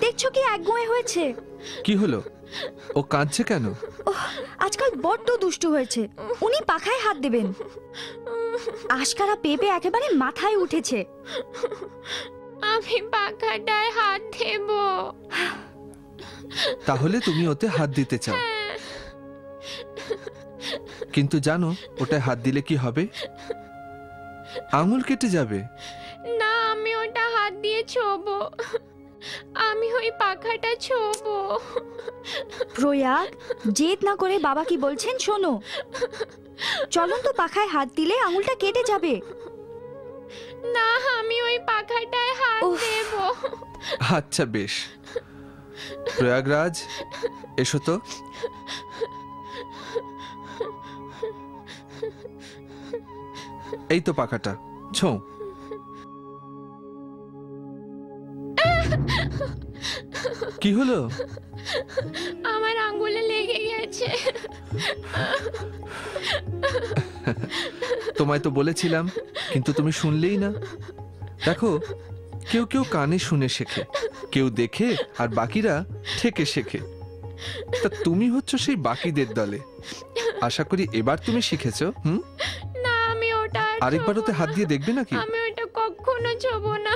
দেখছো কি একগুঁয়ে হয়েছে? কি হলো? ও কাঁদছে কেন? আজকাল বড্ড দুষ্টু হয়েছে। উনি পাখায় হাত দেবেন। আশকারা পেপে একেবারে মাথায় উঠেছে। আমি পাখাটায় হাত দেব। তাহলে তুমি ওতে হাত দিতে চাও, কিন্তু জানো ওটায় হাত দিলে কি হবে? আঙুল কেটে যাবে। না, আমি ওটা হাত দিয়ে ছোবো। আমি ওই পাখাটা ছোবো। প্রয়াগ, জেদ না করে বাবা কি বলছেন শোনো। চলন্ত পাখায় হাত দিলে আঙুলটা কেটে যাবে। না, আমি ওই পাখাটায় হাত দেব। আচ্ছা বেশ। প্রয়াগরাজ, এসো তো। এই তো পাখাটা, ছোঁ। কি হলো? আমার আঙ্গুলে লেগে গেছে। তোমায় তো বলেছিলাম, কিন্তু তুমি শুনলেই না। দেখো, কেউ কেউ কানে শুনে শেখে, কেউ দেখে, আর বাকিরা ঠেকে শেখে। তা তুমি হচ্ছ সেই বাকিদের দলে। আশা করি এবার তুমি শিখেছো। না, আমি ওটা আরেকবার ওতে হাত দিয়ে দেখবে নাকি? আমি ওটা কখনো ছোবো না।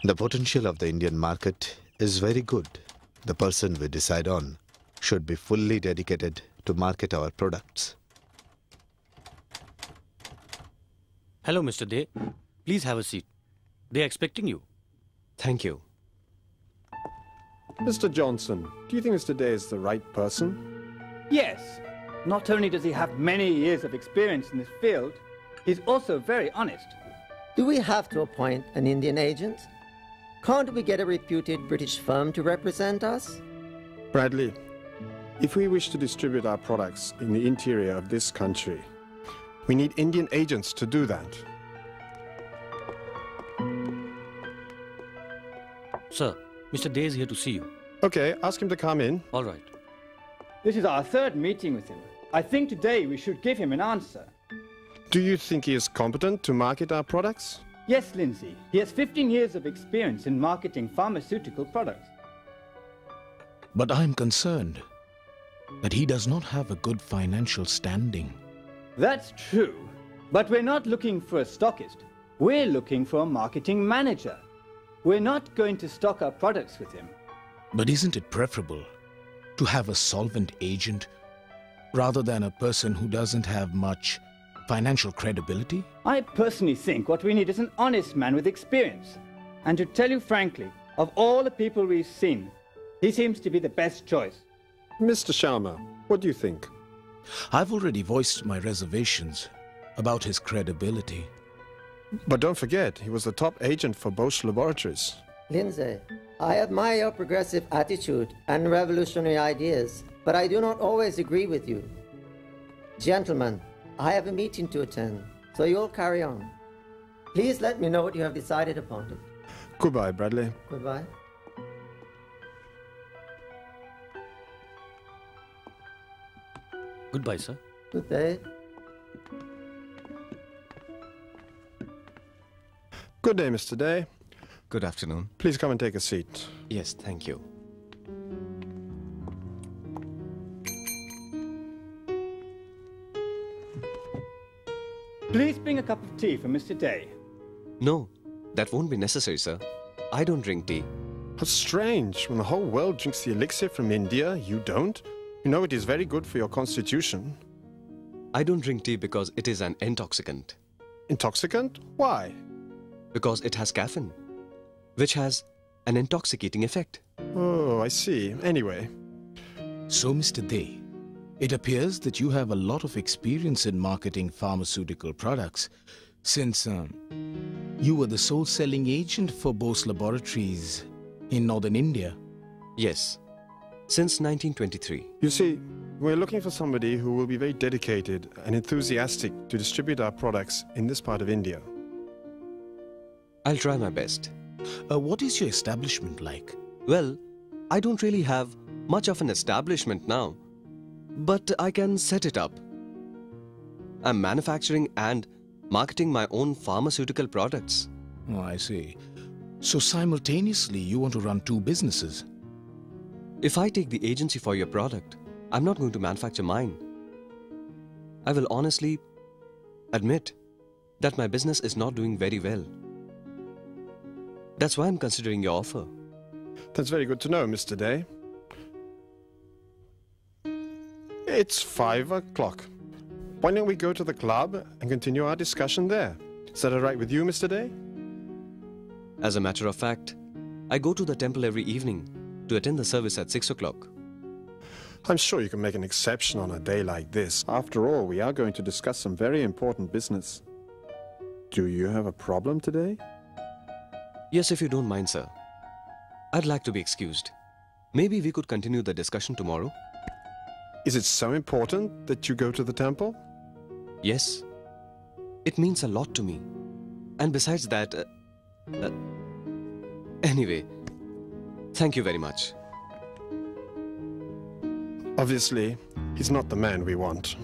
The potential of the Indian market is very good. The person we decide on should be fully dedicated to market our products. Hello, Mr. Day. Please have a seat. They are expecting you. Thank you. Mr. Johnson, do you think Mr. Day is the right person? Yes. Not only does he have many years of experience in this field, he's also very honest. Do we have to appoint an Indian agent? Can't we get a reputed British firm to represent us? Bradley, if we wish to distribute our products in the interior of this country, we need Indian agents to do that. Sir, Mr. Day is here to see you. Okay, ask him to come in. All right. This is our third meeting with him. I think today we should give him an answer. Do you think he is competent to market our products? Yes, Lindsay. He has 15 years of experience in marketing pharmaceutical products. But I'm concerned that he does not have a good financial standing. That's true. But we're not looking for a stockist. We're looking for a marketing manager. We're not going to stock our products with him. But isn't it preferable to have a solvent agent rather than a person who doesn't have much financial credibility? I personally think what we need is an honest man with experience. And to tell you frankly, of all the people we've seen, he seems to be the best choice. Mr. Sharma, what do you think? I've already voiced my reservations about his credibility. But don't forget, he was the top agent for Bose Laboratories. Lindsay, I admire your progressive attitude and revolutionary ideas, but I do not always agree with you. Gentlemen, I have a meeting to attend, so you'll carry on. Please let me know what you have decided upon. Goodbye, Bradley. Goodbye. Goodbye, sir. Good day. Good day, Mr. Day. Good afternoon. Please come and take a seat. Yes, thank you. Please bring a cup of tea for Mr. Day. No, that won't be necessary, sir. I don't drink tea. How strange. When the whole world drinks the elixir from India, you don't? You know it is very good for your constitution. I don't drink tea because it is an intoxicant. Intoxicant? Why? Because it has caffeine, which has an intoxicating effect. Oh, I see. Anyway. So, Mr. Day, it appears that you have a lot of experience in marketing pharmaceutical products since you were the sole selling agent for Bose Laboratories in northern India. Yes, since 1923. You see, we're looking for somebody who will be very dedicated and enthusiastic to distribute our products in this part of India. I'll try my best. What is your establishment like? Well, I don't really have much of an establishment now, but I can set it up. I'm manufacturing and marketing my own pharmaceutical products. Oh, I see. So simultaneously you want to run two businesses? If I take the agency for your product, I'm not going to manufacture mine. I will honestly admit that my business is not doing very well. That's why I'm considering your offer. That's very good to know, Mr. Day. It's 5 o'clock. Why don't we go to the club and continue our discussion there? Is that all right with you, Mr. Day? As a matter of fact, I go to the temple every evening to attend the service at 6 o'clock. I'm sure you can make an exception on a day like this. After all, we are going to discuss some very important business. Do you have a problem today? Yes, if you don't mind, sir. I'd like to be excused. Maybe we could continue the discussion tomorrow? Is it so important that you go to the temple? Yes. It means a lot to me. And besides that... anyway, thank you very much. Obviously, he's not the man we want.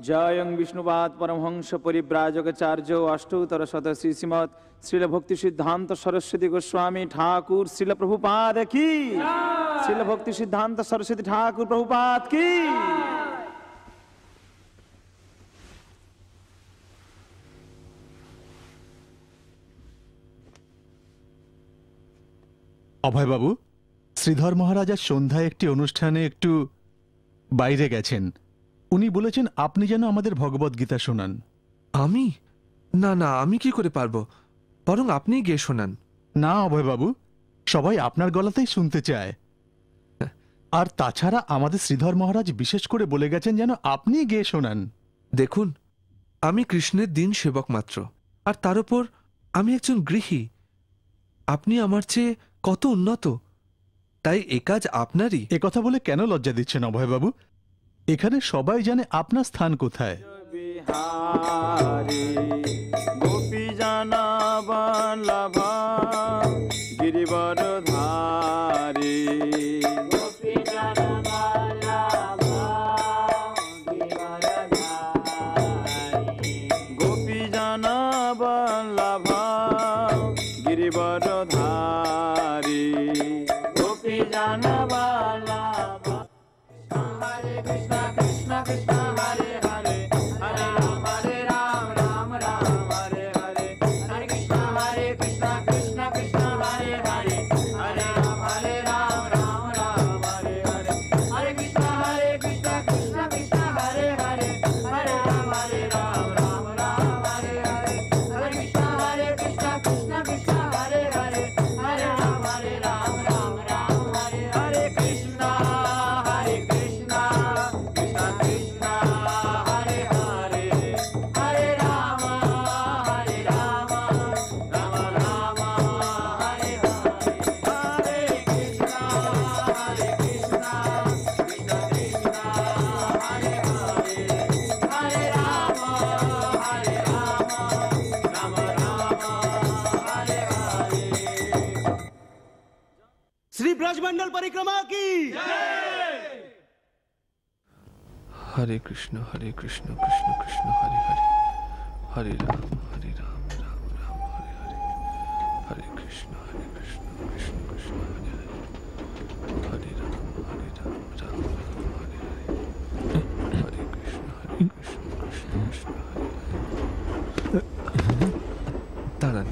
জয়ং Vishnupada Paramahamsa পরিব্রাজকাচার্য অষ্টোত্তর শত শ্রী শ্রীমৎ শ্রীল ভক্তি সিদ্ধান্ত সরস্বতী গোস্বামী ঠাকুর শ্রীল প্রভুপাদ কি, শ্রীল ভক্তি সিদ্ধান্ত সরস্বতী ঠাকুর প্রভুপাদ কি। অভয়বাবু, শ্রীধর মহারাজ আজ সন্ধ্যায় একটি অনুষ্ঠানে একটু বাইরে গেছেন। উনি বলেছেন আপনি যেন আমাদের ভগবত গীতা শোনান। আমি? না না, আমি কি করে পারবো, বরং আপনিই গিয়ে শোনান। না অভয়বাবু, সবাই আপনার গলাতেই শুনতে চায়। আর তাছাড়া আমাদের শ্রীধর মহারাজ বিশেষ করে বলে গেছেন যেন আপনিই গিয়ে শোনান। দেখুন, আমি কৃষ্ণের দিন সেবক মাত্র, আর তার উপর আমি একজন গৃহী। আপনি আমার চেয়ে কত উন্নত, তাই এ কাজ আপনারই। এ কথা বলে কেন লজ্জা দিচ্ছেন অভয়বাবু? এখানে সবাই জানে আপনার স্থান কোথায়। গোপী জানা বল্লভা গিরিবর ধারী, গোপী জানা বল্লভা গিরিবর ধারী, গোপী জানা বল্লভা। হরে কৃষ্ণ কৃষ্ণ কৃষ্ণ হরে হরে, হরে রাম রাম রাম হরে হরে, হরে কৃষ্ণ কৃষ্ণ কৃষ্ণ হরে হরে, হরে রাম রাম রাম হরে হরে, হরে কৃষ্ণ কৃষ্ণ কৃষ্ণ হরে হরে, হরে রাম রাম রাম হরে হরে, হরে কৃষ্ণ কৃষ্ণ কৃষ্ণ হরে হরে, হরে রাম রাম রাম হরে হরে, কৃষ্ণ কৃষ্ণ কৃষ্ণ কৃষ্ণ হরে হরে, হরে রাম রাম রাম হরে হরে, হরে কৃষ্ণ কৃষ্ণ কৃষ্ণ কৃষ্ণ হরে হরে, হরে রাম রাম হরে হরে। श्री ब्रजमंडल परिक्रमा की हरे कृष्ण कृष्ण कृष्ण हरे हरे, हरे राम राम राम हरे हरे, हरे कृष्ण कृष्ण कृष्ण हरे हरे, हरे राम राम राम हरे हरे, हरे कृष्ण कृष्ण कृष्ण हरे हरे। দাঁড়ান,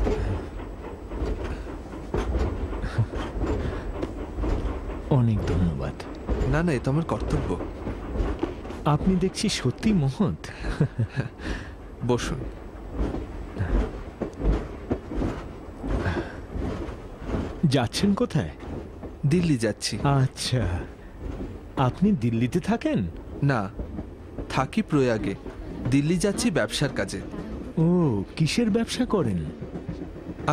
অনেক ধন্যবাদ। না না, এ তো আমার কর্তব্য। আপনি দেখছি সত্যি মহৎ। বসুন। যাচ্ছেন কোথায়? দিল্লি যাচ্ছি। আচ্ছা, আপনি দিল্লিতে থাকেন? না, থাকি প্রয়াগে। দিল্লি যাচ্ছি ব্যবসার কাজে। ও, কিসের ব্যবসা করেন?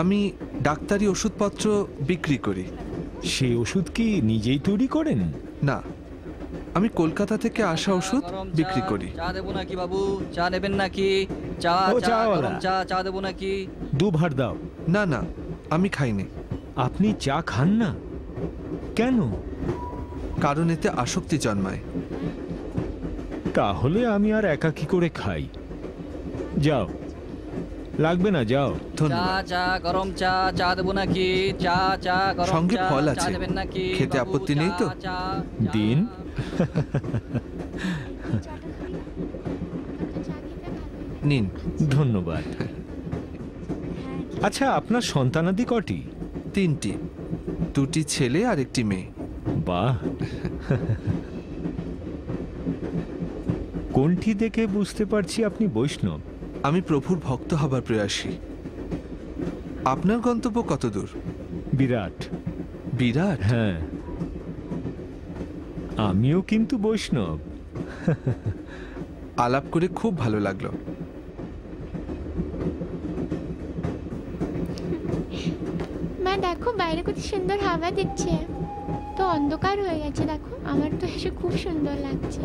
আমি ডাক্তারি ওষুধপত্র বিক্রি করি। সেই ওষুধ কি নিজেই তৈরি করেন? না, আমি কলকাতা থেকে আসা ওষুধ বিক্রি করি। চা দেবো নাকি বাবু? চা নেবেন নাকি? চা গরম চা চা দেবো নাকি? দুভার দাও। না না, আমি খাইনি। আপনি চা খান না কেন? কারণ এতে আসক্তি জন্মায়। তাহলে আমি আর একা কি করে খাই? যাও, লাগবে না, যাও। চা চা গরম চা চা দেবো নাকি? চা চা গরম সঙ্গে চা ফল চা আছে, দেবেন নাকি? খেতে বাবু, আপত্তি চা, নেই তো? চা, দিন। নিন। ধন্যবাদ। আচ্ছা, আপনার সন্তানাদি কটি? 3টি, 2টি ছেলে আর 1টি মেয়ে। বাহ। কোনটি দেখে বুঝতে পারছি আপনি বৈষ্ণব? আমি প্রভুর ভক্ত হবার প্রয়াসী। আপনার গন্তব্য কত দূর? বিরাট। বিরাট? হ্যাঁ, আমিও কিন্তু বৈষ্ণব। আলাপ করে খুব ভালো লাগলো। মা দেখো, বাইরে কত সুন্দর হাওয়া দিচ্ছে। তো অন্ধকার হয়ে গেছে, দেখো আমার তো এসে খুব সুন্দর লাগছে।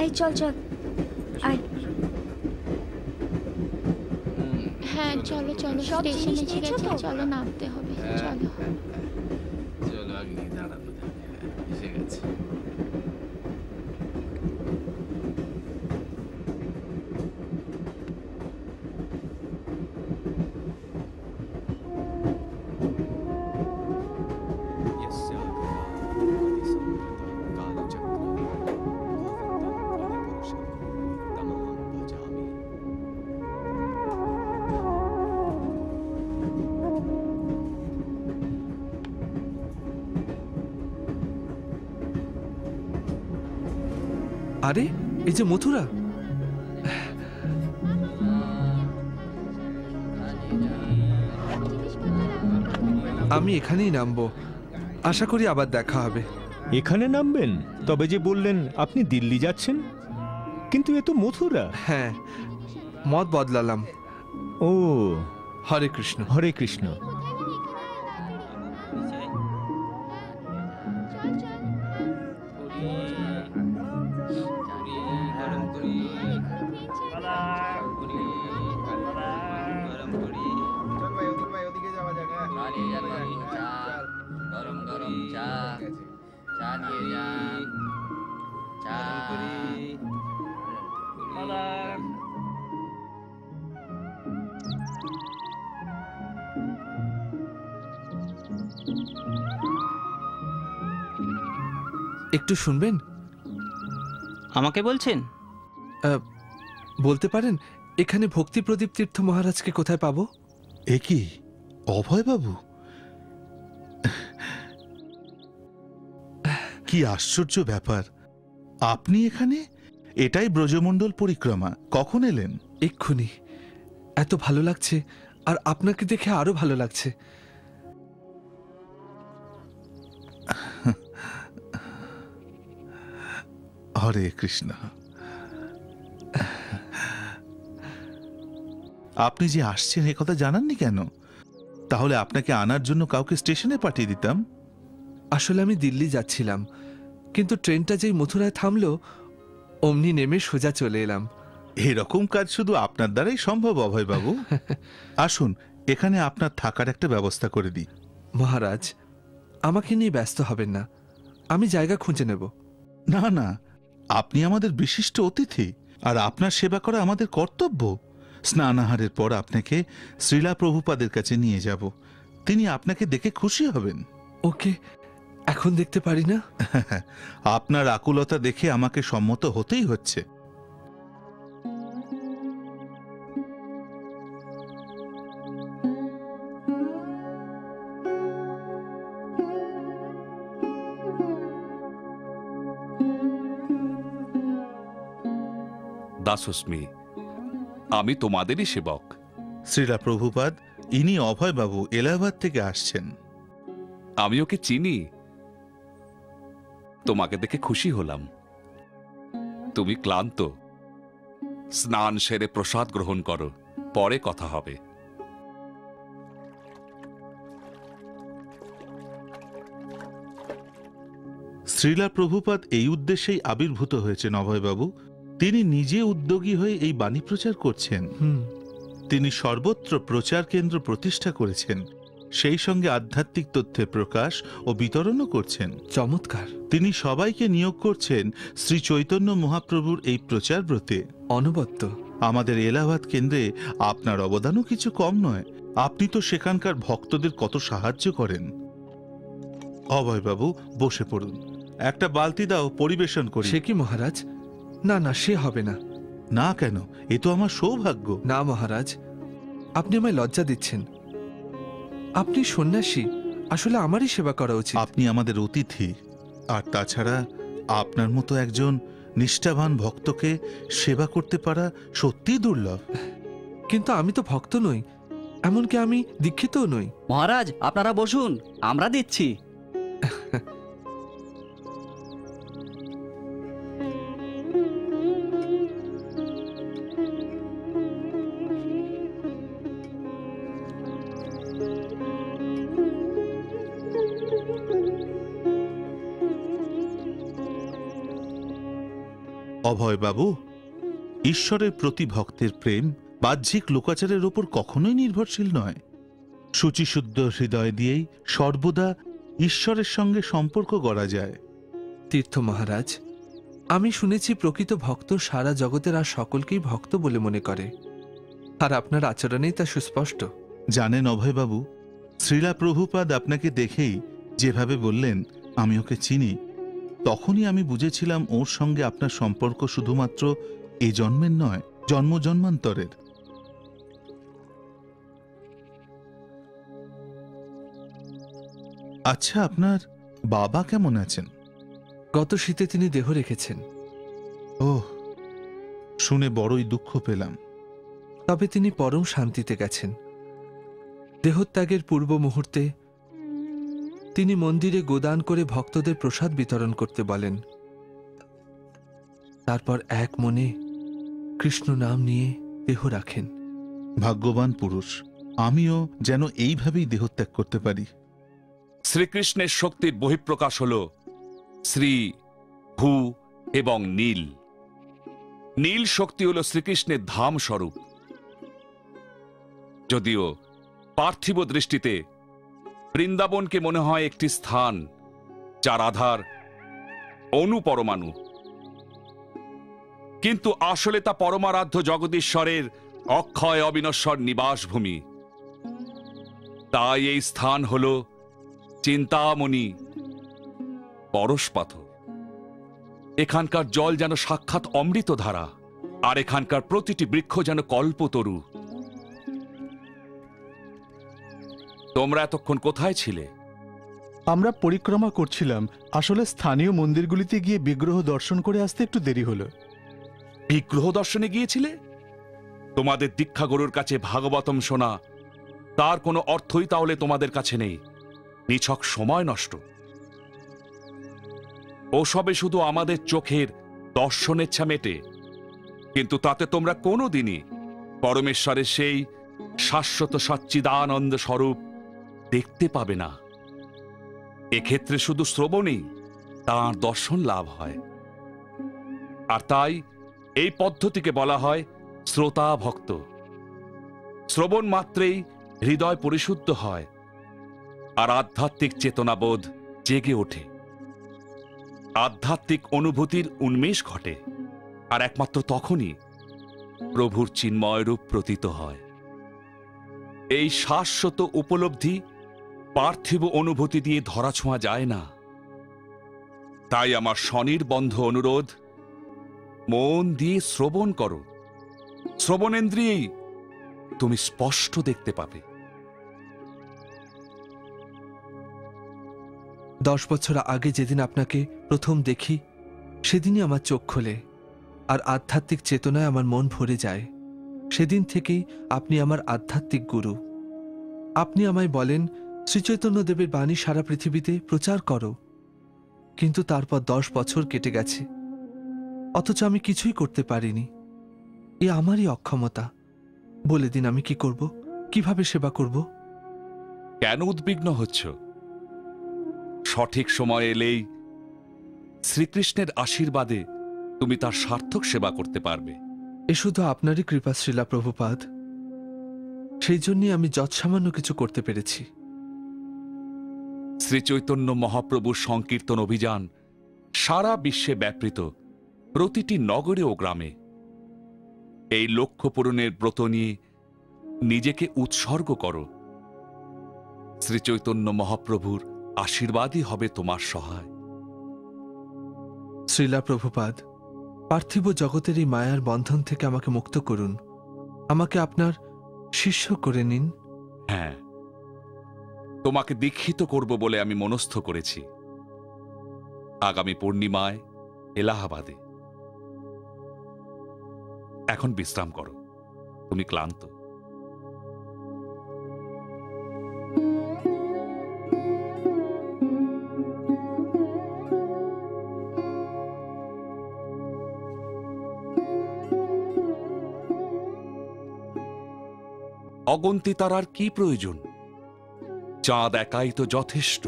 এই চল চল, আয়। হ্যাঁ চলো চলো, স্টেশন এসে গেছে, চলো নামতে হবে, চলো। আরে এই যে মথুরা। আমি এখানেই নামবো, আশা করি আবার দেখা হবে। এখানে নামবেন? তবে যে বললেন আপনি দিল্লি যাচ্ছেন, কিন্তু এ তো মথুরা। হ্যাঁ, মত বদলালাম। ও, হরে কৃষ্ণ। হরে কৃষ্ণ। একটু শুনবেন? আমাকে বলছেন? বলতে পারেন এখানে ভক্তি প্রদীপ তীর্থ মহারাজকে কোথায় পাবো? এ কি অভয়বাবু, কি আশ্চর্য ব্যাপার! আপনি এখানে? এটাই ব্রজমণ্ডল পরিক্রমা। কখন এলেন? এক্ষুনি। এত ভালো লাগছে, আর আপনাকে দেখে আরো ভালো লাগছে। হরে কৃষ্ণ। আপনি যে আসছেন এ কথা জানাননি কেন? তাহলে আপনাকে আনার জন্য কাউকে স্টেশনে পাঠিয়ে দিতাম। আসলে আমি দিল্লি যাচ্ছিলাম, কিন্তু ট্রেনটা যেই মথুরায় থামলো অমনি নেমে সোজা চলে এলাম। এরকম কাজ শুধু আপনার দ্বারাই সম্ভব অভয়বাবু। আসুন, এখানে আপনার থাকার একটা ব্যবস্থা করে দিই। মহারাজ, আমাকে নিয়ে ব্যস্ত হবেন না, আমি জায়গা খুঁজে নেব। না না, আপনি আমাদের বিশিষ্ট অতিথি, আর আপনার সেবা করা আমাদের কর্তব্য। স্নানাহারের পর আপনাকে শ্রীলা প্রভুপাদের কাছে নিয়ে যাব, তিনি আপনাকে দেখে খুশি হবেন। ওকে, এখন দেখতে পারি না? আপনার আকুলতা দেখে আমাকে সম্মত হতেই হচ্ছে। দাসস্মি, আমি তোমাদেরই সেবক। শ্রীলা প্রভুপাদ, ইনি অভয়বাবু, এলাহাবাদ থেকে আসছেন। আমি ওকে চিনি, তোমাকে দেখে খুশি হলাম। তুমি ক্লান্ত, স্নান সেরে প্রসাদ গ্রহণ করো, পরে কথা হবে। শ্রীলা প্রভুপাদ এই উদ্দেশ্যেই আবির্ভূত হয়েছেন অভয়বাবু। তিনি নিজে উদ্যোগী হয়ে এই বাণী প্রচার করছেন। তিনি সর্বত্র প্রচার কেন্দ্র প্রতিষ্ঠা করেছেন, সেই সঙ্গে আধ্যাত্মিক তথ্যের প্রকাশ ও বিতরণও করছেন। চমৎকার। তিনি সবাইকে নিয়োগ করছেন শ্রী চৈতন্য মহাপ্রভুর এই প্রচার ব্রতে। অনবদ্য। আমাদের এলাহাবাদ কেন্দ্রে আপনার অবদানও কিছু কম নয়। আপনি তো সেখানকার ভক্তদের কত সাহায্য করেন। অভয়বাবু, বসে পড়ুন, একটা বালতি দাও, পরিবেশন করি। সে কি মহারাজ? না না, সে হবে না। না কেন? এ তো আমার সৌভাগ্য। না মহারাজ, আপনি আমায় লজ্জা দিচ্ছেন। আপনি সন্ন্যাসী, আসলে আমারই সেবা করা উচিত। আপনি আমাদের অতিথি, আর তাছাড়া আপনার মতো একজন নিষ্ঠাবান ভক্তকে সেবা করতে পারা সত্যিই দুর্লভ। কিন্তু আমি তো ভক্ত নই, এমনকি আমি দীক্ষিতও নই। মহারাজ, আপনারা বসুন, আমরা দিচ্ছি। অভয়বাবু, ঈশ্বরের প্রতি ভক্তের প্রেম বাহ্যিক লোকাচারের ওপর কখনোই নির্ভরশীল নয়। শুচিশুদ্ধ হৃদয় দিয়েই সর্বদা ঈশ্বরের সঙ্গে সম্পর্ক গড়া যায়। তীর্থ মহারাজ, আমি শুনেছি প্রকৃত ভক্ত সারা জগতের আর সকলকেই ভক্ত বলে মনে করে, আর আপনার আচরণেই তা সুস্পষ্ট। জানেন অভয়বাবু, শ্রীলা প্রভুপাদ আপনাকে দেখেই যেভাবে বললেন আমি ওকে চিনি, তখনই আমি বুঝেছিলাম ওর সঙ্গে আপনার সম্পর্ক শুধুমাত্র এ জন্মের নয়, জন্ম জন্মান্তরের। আচ্ছা, আপনার বাবা কেমন আছেন? গত শীতে তিনি দেহ রেখেছেন। ওহ, শুনে বড়ই দুঃখ পেলাম। তবে তিনি পরম শান্তিতে গেছেন। দেহত্যাগের পূর্ব মুহূর্তে তিনি মন্দিরে গোদান করে ভক্তদের প্রসাদ বিতরণ করতে বলেন। তারপর এক মনে কৃষ্ণ নাম নিয়ে দেহ রাখেন। ভাগ্যবান পুরুষ। আমিও যেন এইভাবেই দেহত্যাগ করতে পারি। শ্রীকৃষ্ণের শক্তির বহিঃপ্রকাশ হল শ্রী, ভূ এবং নীল। নীল শক্তি হল শ্রীকৃষ্ণের ধাম স্বরূপ। যদিও পার্থিব দৃষ্টিতে বৃন্দাবনকে মনে হয় একটি স্থান যার আধার অনুপরমাণু, কিন্তু আসলে তা পরমারাধ্য জগদীশ্বরের অক্ষয় অবিনশ্বর নিবাসভূমি। তাই এই স্থান হল চিন্তামণি পরশপাথর। এখানকার জল যেন সাক্ষাৎ অমৃত ধারা, আর এখানকার প্রতিটি বৃক্ষ যেন কল্পতরু। তোমরা এতক্ষণ কোথায় ছিলে? আমরা পরিক্রমা করছিলাম। আসলে স্থানীয় মন্দিরগুলিতে গিয়ে বিগ্রহ দর্শন করে আসতে একটু দেরি হলো। বিগ্রহ দর্শনে গিয়েছিলে? তোমাদের দীক্ষাগুরুর কাছে ভাগবতম শোনা, তার কোনো অর্থই তাহলে তোমাদের কাছে নেই। নিছক সময় নষ্ট। ওসবে শুধু আমাদের চোখের দর্শনেচ্ছা মেটে, কিন্তু তাতে তোমরা কোনোদিনই পরমেশ্বরের সেই শাশ্বত সচ্চিদানন্দ স্বরূপ দেখতে পাবে না। এক্ষেত্রে শুধু শ্রবণেই তাঁর দর্শন লাভ হয়। আর তাই এই পদ্ধতিকে বলা হয় শ্রোতা ভক্ত। শ্রবণ মাত্রেই হৃদয় পরিশুদ্ধ হয় আর আধ্যাত্মিক চেতনাবোধ জেগে ওঠে। আধ্যাত্মিক অনুভূতির উন্মেষ ঘটে, আর একমাত্র তখনই প্রভুর চিন্ময় রূপ প্রতীত হয়। এই শাশ্বত উপলব্ধি পার্থিব অনুভূতি দিয়ে ধরাছোঁয়া যায় না। তাই আমার স্বনির্বন্ধ অনুরোধ, মন দিয়ে শ্রবণ করো। শ্রবণেন্দ্রিয়েই তুমি স্পষ্ট দেখতে পাবে। 10 বছর আগে যেদিন আপনাকে প্রথম দেখি, সেদিনই আমার চোখ খোলে আর আধ্যাত্মিক চেতনায় আমার মন ভরে যায়। সেদিন থেকেই আপনি আমার আধ্যাত্মিক গুরু। আপনি আমায় বলেন, শ্রীচৈতন্যদেবের বাণী সারা পৃথিবীতে প্রচার করো। কিন্তু তারপর 10 বছর কেটে গেছে, অথচ আমি কিছুই করতে পারিনি। এ আমারই অক্ষমতা। বলে দিন আমি কি করব, কিভাবে সেবা করব? কেন উদ্বিগ্ন হচ্ছ? সঠিক সময় এলেই শ্রীকৃষ্ণের আশীর্বাদে তুমি তার সার্থক সেবা করতে পারবে। এ শুধু আপনারই কৃপা শ্রীলা প্রভুপাদ। সেই জন্যই আমি যৎসামান্য কিছু করতে পেরেছি। শ্রীচৈতন্য মহাপ্রভুর সংকীর্তন অভিযান সারা বিশ্বে ব্যাপৃত, প্রতিটি নগরে ও গ্রামে। এই লক্ষ্য পূরণের ব্রত নিয়ে নিজেকে উৎসর্গ করো। শ্রীচৈতন্য মহাপ্রভুর আশীর্বাদই হবে তোমার সহায়। শ্রীলা প্রভুপাদ, পার্থিব জগতের এই মায়ার বন্ধন থেকে আমাকে মুক্ত করুন। আমাকে আপনার শিষ্য করে নিন। হ্যাঁ, তোমাকে দীক্ষিত করব বলে আমি মনস্থ করেছি। আগামী পূর্ণিমায় এলাহাবাদে। এখন বিশ্রাম করো, তুমি ক্লান্ত। অগন্তি তারার কি প্রয়োজন? চাঁদ একাই তো যথেষ্ট।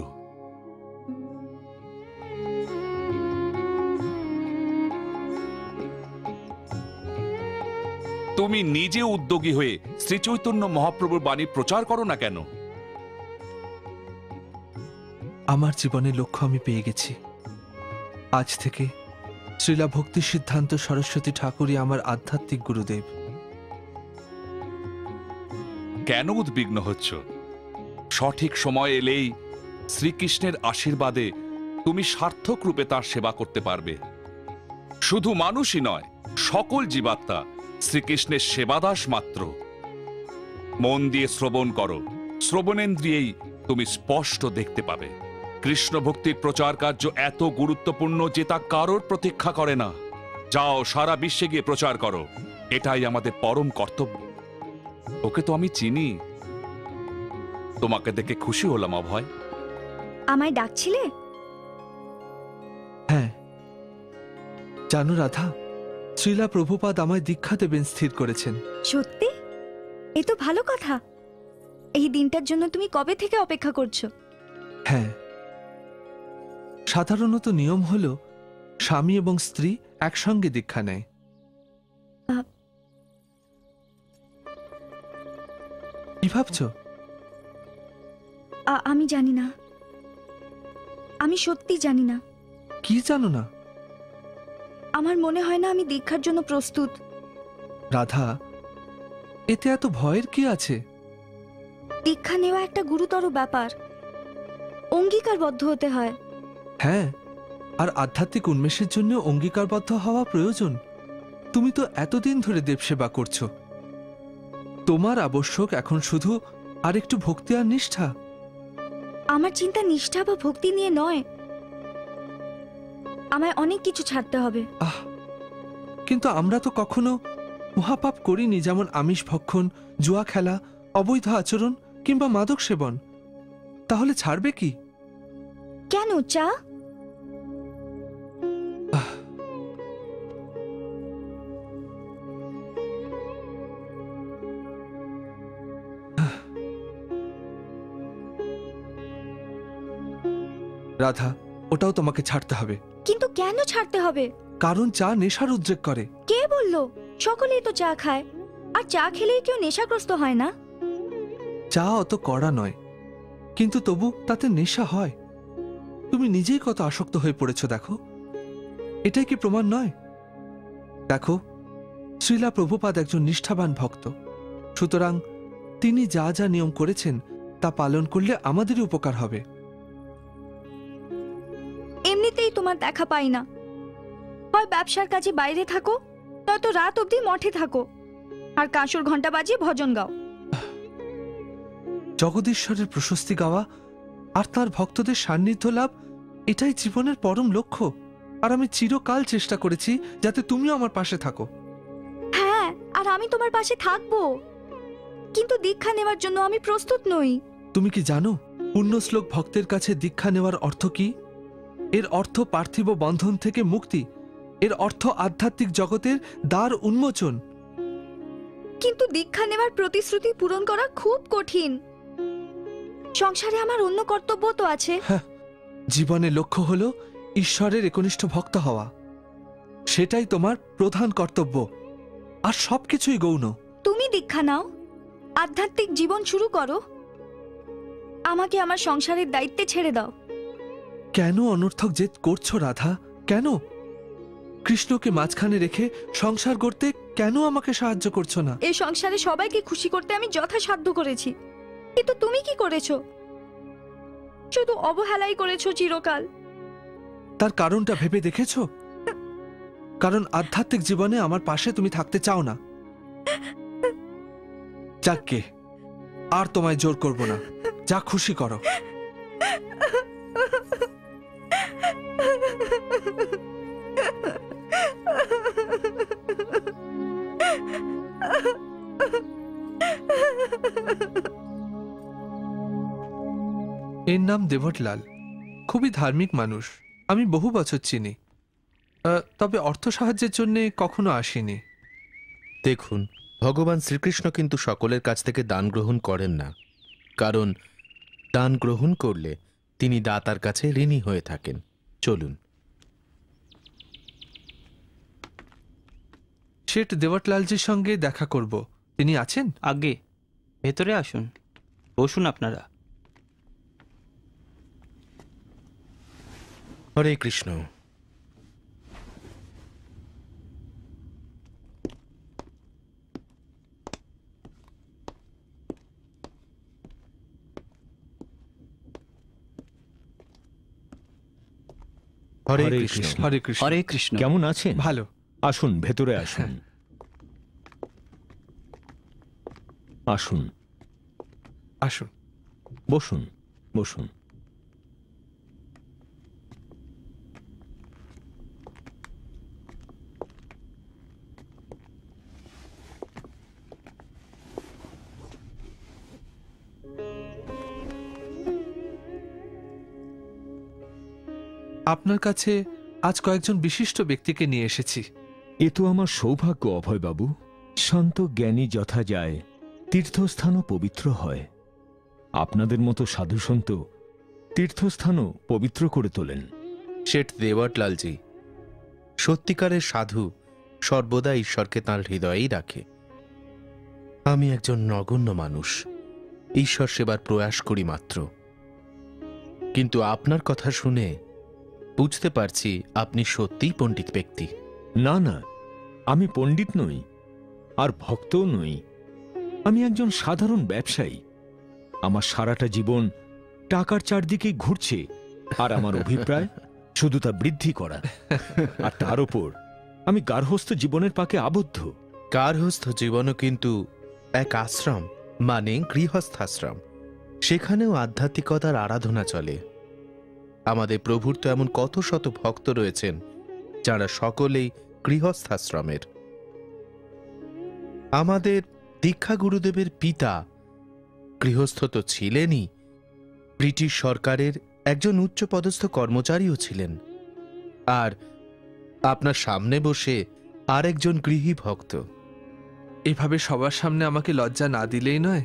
তুমি নিজে উদ্যোগী হয়ে শ্রীচৈতন্য মহাপ্রভুর বাণী প্রচার করো না কেন? আমার জীবনের লক্ষ্য আমি পেয়ে গেছি। আজ থেকে শ্রীলা ভক্তি সিদ্ধান্ত সরস্বতী ঠাকুরই আমার আধ্যাত্মিক গুরুদেব। কেন উদ্বিগ্ন হচ্ছ? সঠিক সময় এলেই শ্রীকৃষ্ণের আশীর্বাদে তুমি সার্থক রূপে তার সেবা করতে পারবে। শুধু মানুষই নয়, সকল জীবাত্মা শ্রীকৃষ্ণের সেবাদাস মাত্র। মন দিয়ে শ্রবণ করো। শ্রবণেন্দ্রিয়েই তুমি স্পষ্ট দেখতে পাবে। কৃষ্ণ ভক্তির প্রচার কার্য এত গুরুত্বপূর্ণ যে তা কারোর প্রতীক্ষা করে না। যাও সারা বিশ্বে গিয়ে প্রচার করো, এটাই আমাদের পরম কর্তব্য। ওকে তো আমি চিনি। তোমাকে দেখে খুশি হলাম অভয়। আমায় ডাকছিলে? হ্যাঁ, জানো রাধা, শ্রীলা প্রভুপাদ আমায় দীক্ষা দেবেন স্থির করেছেন। সত্যি? এ তো ভালো কথা। এই দিনটার জন্য তুমি কবে থেকে অপেক্ষা করছো? হ্যাঁ, সাধারণত নিয়ম হলো স্বামী এবং স্ত্রী একসঙ্গে দীক্ষা নেয়। কি ভাবছো? আমি জানি না, আমি সত্যি জানি না। কি জানো না? আমার মনে হয় না আমি দীক্ষার জন্য প্রস্তুত। রাধা, এতে এত ভয়ের কি আছে? দীক্ষা নেওয়া একটা গুরুতর ব্যাপার, অঙ্গীকারবদ্ধ হতে হয়। হ্যাঁ, আর আধ্যাত্মিক উন্মেষের জন্য অঙ্গীকারবদ্ধ হওয়া প্রয়োজন। তুমি তো এতদিন ধরে দেবসেবা করছো, তোমার আবশ্যক এখন শুধু আর একটু ভক্তি আর নিষ্ঠা। আমার চিন্তা নিষ্ঠা বা ভক্তি নিয়ে নয়, আমায় অনেক কিছু ছাড়তে হবে। কিন্তু আমরা তো কখনো মহাপাপ করিনি, যেমন আমিষ ভক্ষণ, জুয়া খেলা, অবৈধ আচরণ কিংবা মাদক সেবন। তাহলে ছাড়বে কি? কেন? চা? রাধা, ওটাও তোমাকে ছাড়তে হবে। কিন্তু কেন ছাড়তে হবে? কারণ চা নেশার উদ্রেক করে। কে বললো? সকলেই তো চা খায়, আর চা খেলেই কেউ নেশাগ্রস্ত হয় না। চা অত কড়া নয়, কিন্তু তবু তাতে নেশা হয়। তুমি নিজেই কত আসক্ত হয়ে পড়েছ দেখো। এটাই কি প্রমাণ নয়? দেখো, শ্রীলা প্রভুপাদ একজন নিষ্ঠাবান ভক্ত, সুতরাং তিনি যা যা নিয়ম করেছেন তা পালন করলে আমাদেরই উপকার হবে। এমনিতেই তোমার দেখা পাই না, হয় ব্যবসার কাজে বাইরে থাকো, নয়তো রাত অবধি মঠে থাকো আর কাঁসর ঘন্টা বাজিয়ে ভজন গাও। জগদীশ্বরের প্রশস্তি গাওয়া আর তার ভক্তদের সান্নিধ্য লাভ, এটাই জীবনের পরম লক্ষ্য। আর আমি চিরকাল চেষ্টা করেছি যাতে তুমিও আমার পাশে থাকো। হ্যাঁ, আর আমি তোমার পাশে থাকবো, কিন্তু দীক্ষা নেওয়ার জন্য আমি প্রস্তুত নই। তুমি কি জানো পুণ্যশ্লোক ভক্তের কাছে দীক্ষা নেওয়ার অর্থ কি? এর অর্থ পার্থিব বন্ধন থেকে মুক্তি, এর অর্থ আধ্যাত্মিক জগতের দ্বার উন্মোচন। কিন্তু দীক্ষা নেওয়ার প্রতিশ্রুতি পূরণ করা খুব কঠিন। সংসারে আমার অন্য কর্তব্য তো আছে। জীবনের লক্ষ্য হলো ঈশ্বরের একনিষ্ঠ ভক্ত হওয়া, সেটাই তোমার প্রধান কর্তব্য, আর সবকিছুই গৌণ। তুমি দীক্ষা নাও, আধ্যাত্মিক জীবন শুরু করো, আমাকে আমার সংসারের দায়িত্বে ছেড়ে দাও। কেন অনর্থক জেদ করছো রাধা? কেন কৃষ্ণকে মাঝখানে রেখে সংসার গড়তে কেন আমাকে সাহায্য করছো না? এই সংসারে সবাইকে খুশি করতে আমি যথাসাধ্য করেছি, কিন্তু তুমি কি করেছো? শুধু অবহেলাই করেছো চিরকাল। তার কারণটা ভেবে দেখেছো? কারণ আধ্যাত্মিক জীবনে আমার পাশে তুমি থাকতে চাও না। যাকগে, আর তোমায় জোর করব না, যা খুশি করো। এর নাম দেবটলাল, খুবই ধার্মিক মানুষ। আমি বহু বছর চিনি, তবে অর্থ সাহায্যের জন্য কখনো আসিনি। দেখুন, ভগবান শ্রীকৃষ্ণ কিন্তু সকলের কাছ থেকে দান গ্রহণ করেন না, কারণ দান গ্রহণ করলে তিনি দাতার কাছে ঋণী হয়ে থাকেন। চলুন। শেঠ দেবটলালজির সঙ্গে দেখা করব, তিনি আছেন? আগে ভেতরে আসুন, বসুন আপনারা। হরে কৃষ্ণ। হরে কৃষ্ণ। হরে কৃষ্ণ। হরে কৃষ্ণ। কেমন আছেন? ভালো। আসুন, ভেতরে আসুন। আসুন আসুন, বসুন বসুন। আপনার কাছে আজ কয়েকজন বিশিষ্ট ব্যক্তিকে নিয়ে এসেছি। এ তো আমার সৌভাগ্য অভয়বাবু। শান্ত জ্ঞানী যথা যায়, তীর্থস্থানও পবিত্র হয়। আপনাদের মতো সাধুসন্ত তীর্থস্থানও পবিত্র করে তোলেন। শেঠ দেওয়াটলালজি, সত্যিকারের সাধু সর্বদা ঈশ্বরকে তাঁর হৃদয়েই রাখে। আমি একজন নগণ্য মানুষ, ঈশ্বর সেবার প্রয়াস করি মাত্র। কিন্তু আপনার কথা শুনে বুঝতে পারছি আপনি সত্যিই পণ্ডিত ব্যক্তি। না না, আমি পণ্ডিত নই, আর ভক্তও নই। আমি একজন সাধারণ ব্যবসায়ী। আমার সারাটা জীবন টাকার চারদিকেই ঘুরছে, আর আমার অভিপ্রায় শুধু তা বৃদ্ধি করা। আর তার উপর আমি গার্হস্থ জীবনের পাকে আবদ্ধ। গার্হস্থ জীবনও কিন্তু এক আশ্রম, মানে গৃহস্থাশ্রম। সেখানেও আধ্যাত্মিকতার আরাধনা চলে। আমাদের প্রভুর তো এমন কত শত ভক্ত রয়েছেন যারা সকলেই গৃহস্থাশ্রমের। আমাদের দীক্ষা গুরুদেবের পিতা গৃহস্থ তো ছিলেনই, ব্রিটিশ সরকারের একজন উচ্চপদস্থ কর্মচারীও ছিলেন। আর আপনার সামনে বসে আরেকজন গৃহী ভক্ত। এভাবে সবার সামনে আমাকে লজ্জা না দিলেই নয়।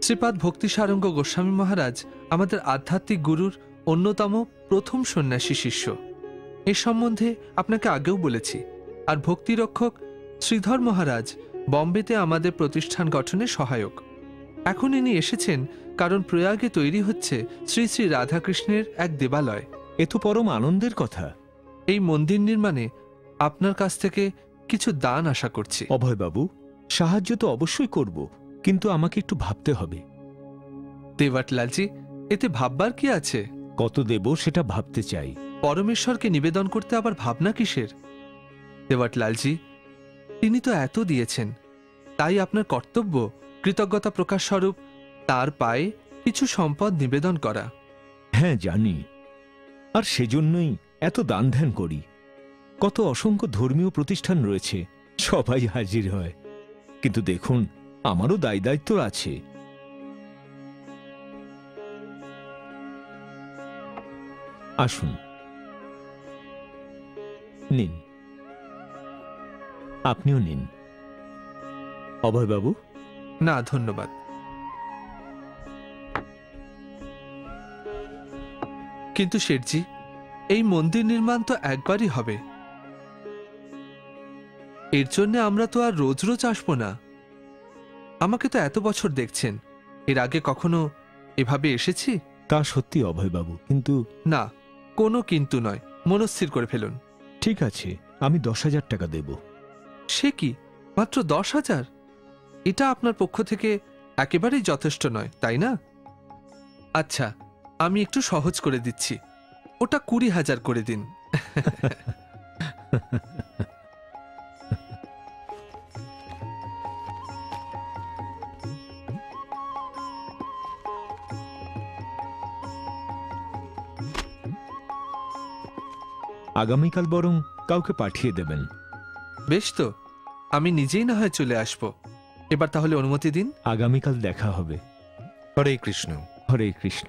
শ্রীপাদ ভক্তি সারঙ্গ গোস্বামী মহারাজ আমাদের আধ্যাত্মিক গুরুর অন্যতম প্রথম সন্ন্যাসী শিষ্য। এ সম্বন্ধে আপনাকে আগেও বলেছি। আর ভক্তিরক্ষক শ্রীধর মহারাজ বম্বেতে আমাদের প্রতিষ্ঠান গঠনে সহায়ক। এখন ইনি এসেছেন কারণ প্রয়াগে তৈরি হচ্ছে শ্রী শ্রী রাধাকৃষ্ণের এক দেবালয়। এ তো পরম আনন্দের কথা। এই মন্দির নির্মাণে আপনার কাছ থেকে কিছু দান আশা করছি। অভয়বাবু, সাহায্য তো অবশ্যই করব, কিন্তু আমাকে একটু ভাবতে হবে। দেওয়াটলালজি, এতে ভাববার কি আছে? কত দেব সেটা ভাবতে চাই। পরমেশ্বরকে নিবেদন করতে আবার ভাবনা কিসের? দেওয়াটলালজি, তিনি তো এত দিয়েছেন, তাই আপনার কর্তব্য কৃতজ্ঞতা প্রকাশ স্বরূপ তার পায়ে কিছু সম্পদ নিবেদন করা। হ্যাঁ জানি, আর সেজন্যই এত দান ধ্যান করি। কত অসংখ্য ধর্মীয় প্রতিষ্ঠান রয়েছে, সবাই হাজির হয়। কিন্তু দেখুন, আমারও দায় দায়িত্ব আছে। আসুন, নিন, আপনিও নিন। অভয়বাবু? না ধন্যবাদ। কিন্তু শেঠজি, এই মন্দির নির্মাণ তো একবারই হবে। এর জন্য আমরা তো আর রোজ রোজ আসবো না। আমাকে তো এত বছর দেখছেন, এর আগে কখনো এভাবে এসেছি? তা সত্যি অভয়বাবু, কিন্তু না, কোনো কিন্তু নয়, মনস্থির করে ফেলুন। ঠিক আছে, আমি 10,000 টাকা দেব। সে কি, মাত্র 10,000? এটা আপনার পক্ষ থেকে একেবারেই যথেষ্ট নয়, তাই না? আচ্ছা, আমি একটু সহজ করে দিচ্ছি, ওটা 20,000 করে দিন। আগামীকাল বরং কাউকে পাঠিয়ে দেবেন। বেশ তো, আমি নিজেই না হয় চলে আসব। এবার তাহলে অনুমতি দিন। আগামীকাল দেখা হবে। হরে কৃষ্ণ। হরে কৃষ্ণ।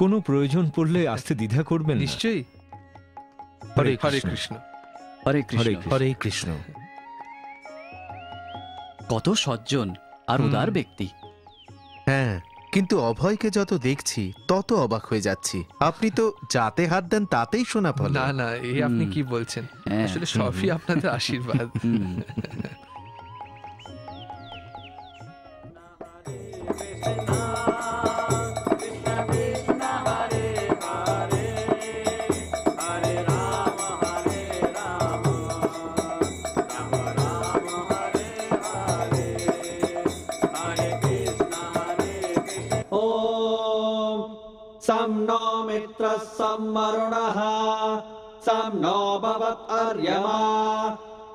কোনো প্রয়োজন পড়লে আসতে দ্বিধা করবেন? নিশ্চয়ই। হরে হরে কৃষ্ণ। কৃষ্ণ। হরে কৃষ্ণ। হরে কৃষ্ণ। কত সজ্জন আর উদার ব্যক্তি। হ্যাঁ, কিন্তু অভয়কে যত দেখছি তত অবাক হয়ে যাচ্ছি। আপনি তো যাতে হাত দেন তাতেই শোনা ফলে। না না, এই আপনি কি বলছেন? আসলে সবই আপনাদের আশীর্বাদ। सं नो मित्रः सं वरुणः सं नो भवत्वर्यमा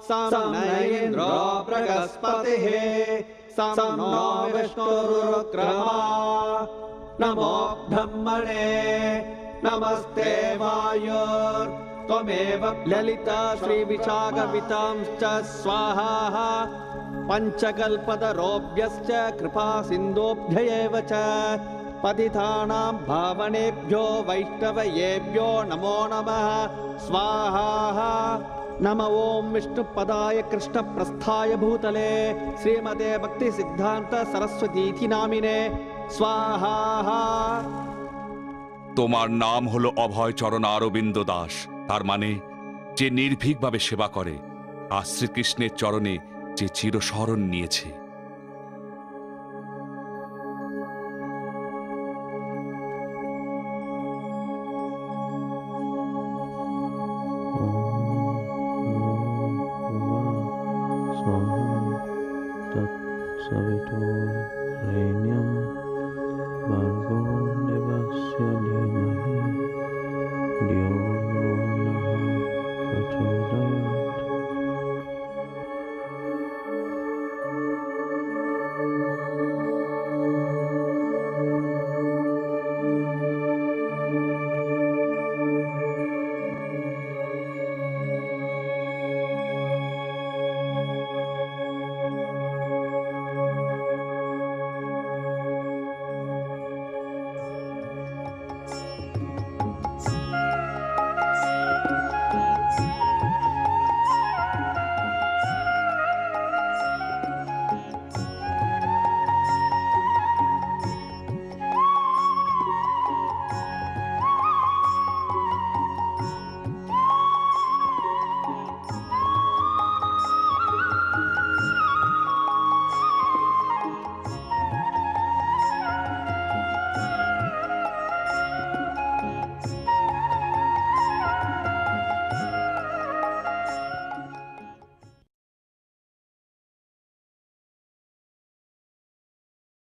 सं न इन्द्रो बृहस्पतिः सं नो विष्णुरुक्रमा नमो ब्रह्मणे नमस्ते वायुर्त्वमेव ललिता श्रीविशाखवितां च स्वाहा पञ्चकल्पतरोभ्यश्च कृपा सिन्धोभ्यैव च पतितानां भावनेभ्यो वैष्णवयेभ्यो नमो नमः स्वाहा नम ओं विष्णुपदाय कृष्णप्रस्थाय भूतले श्रीमते भक्ति सिद्धांत सरस्वती नामिने स्वाहा। তোমার নাম হলো অভয় চরণ অরবিন্দ দাস, তার মানে যে নির্ভীকভাবে সেবা করে আর শ্রীকৃষ্ণের চরণে যে চিরশরণ নিয়েছে। सवितुर्वरेण्यं भर्गो देवस्य धीमहि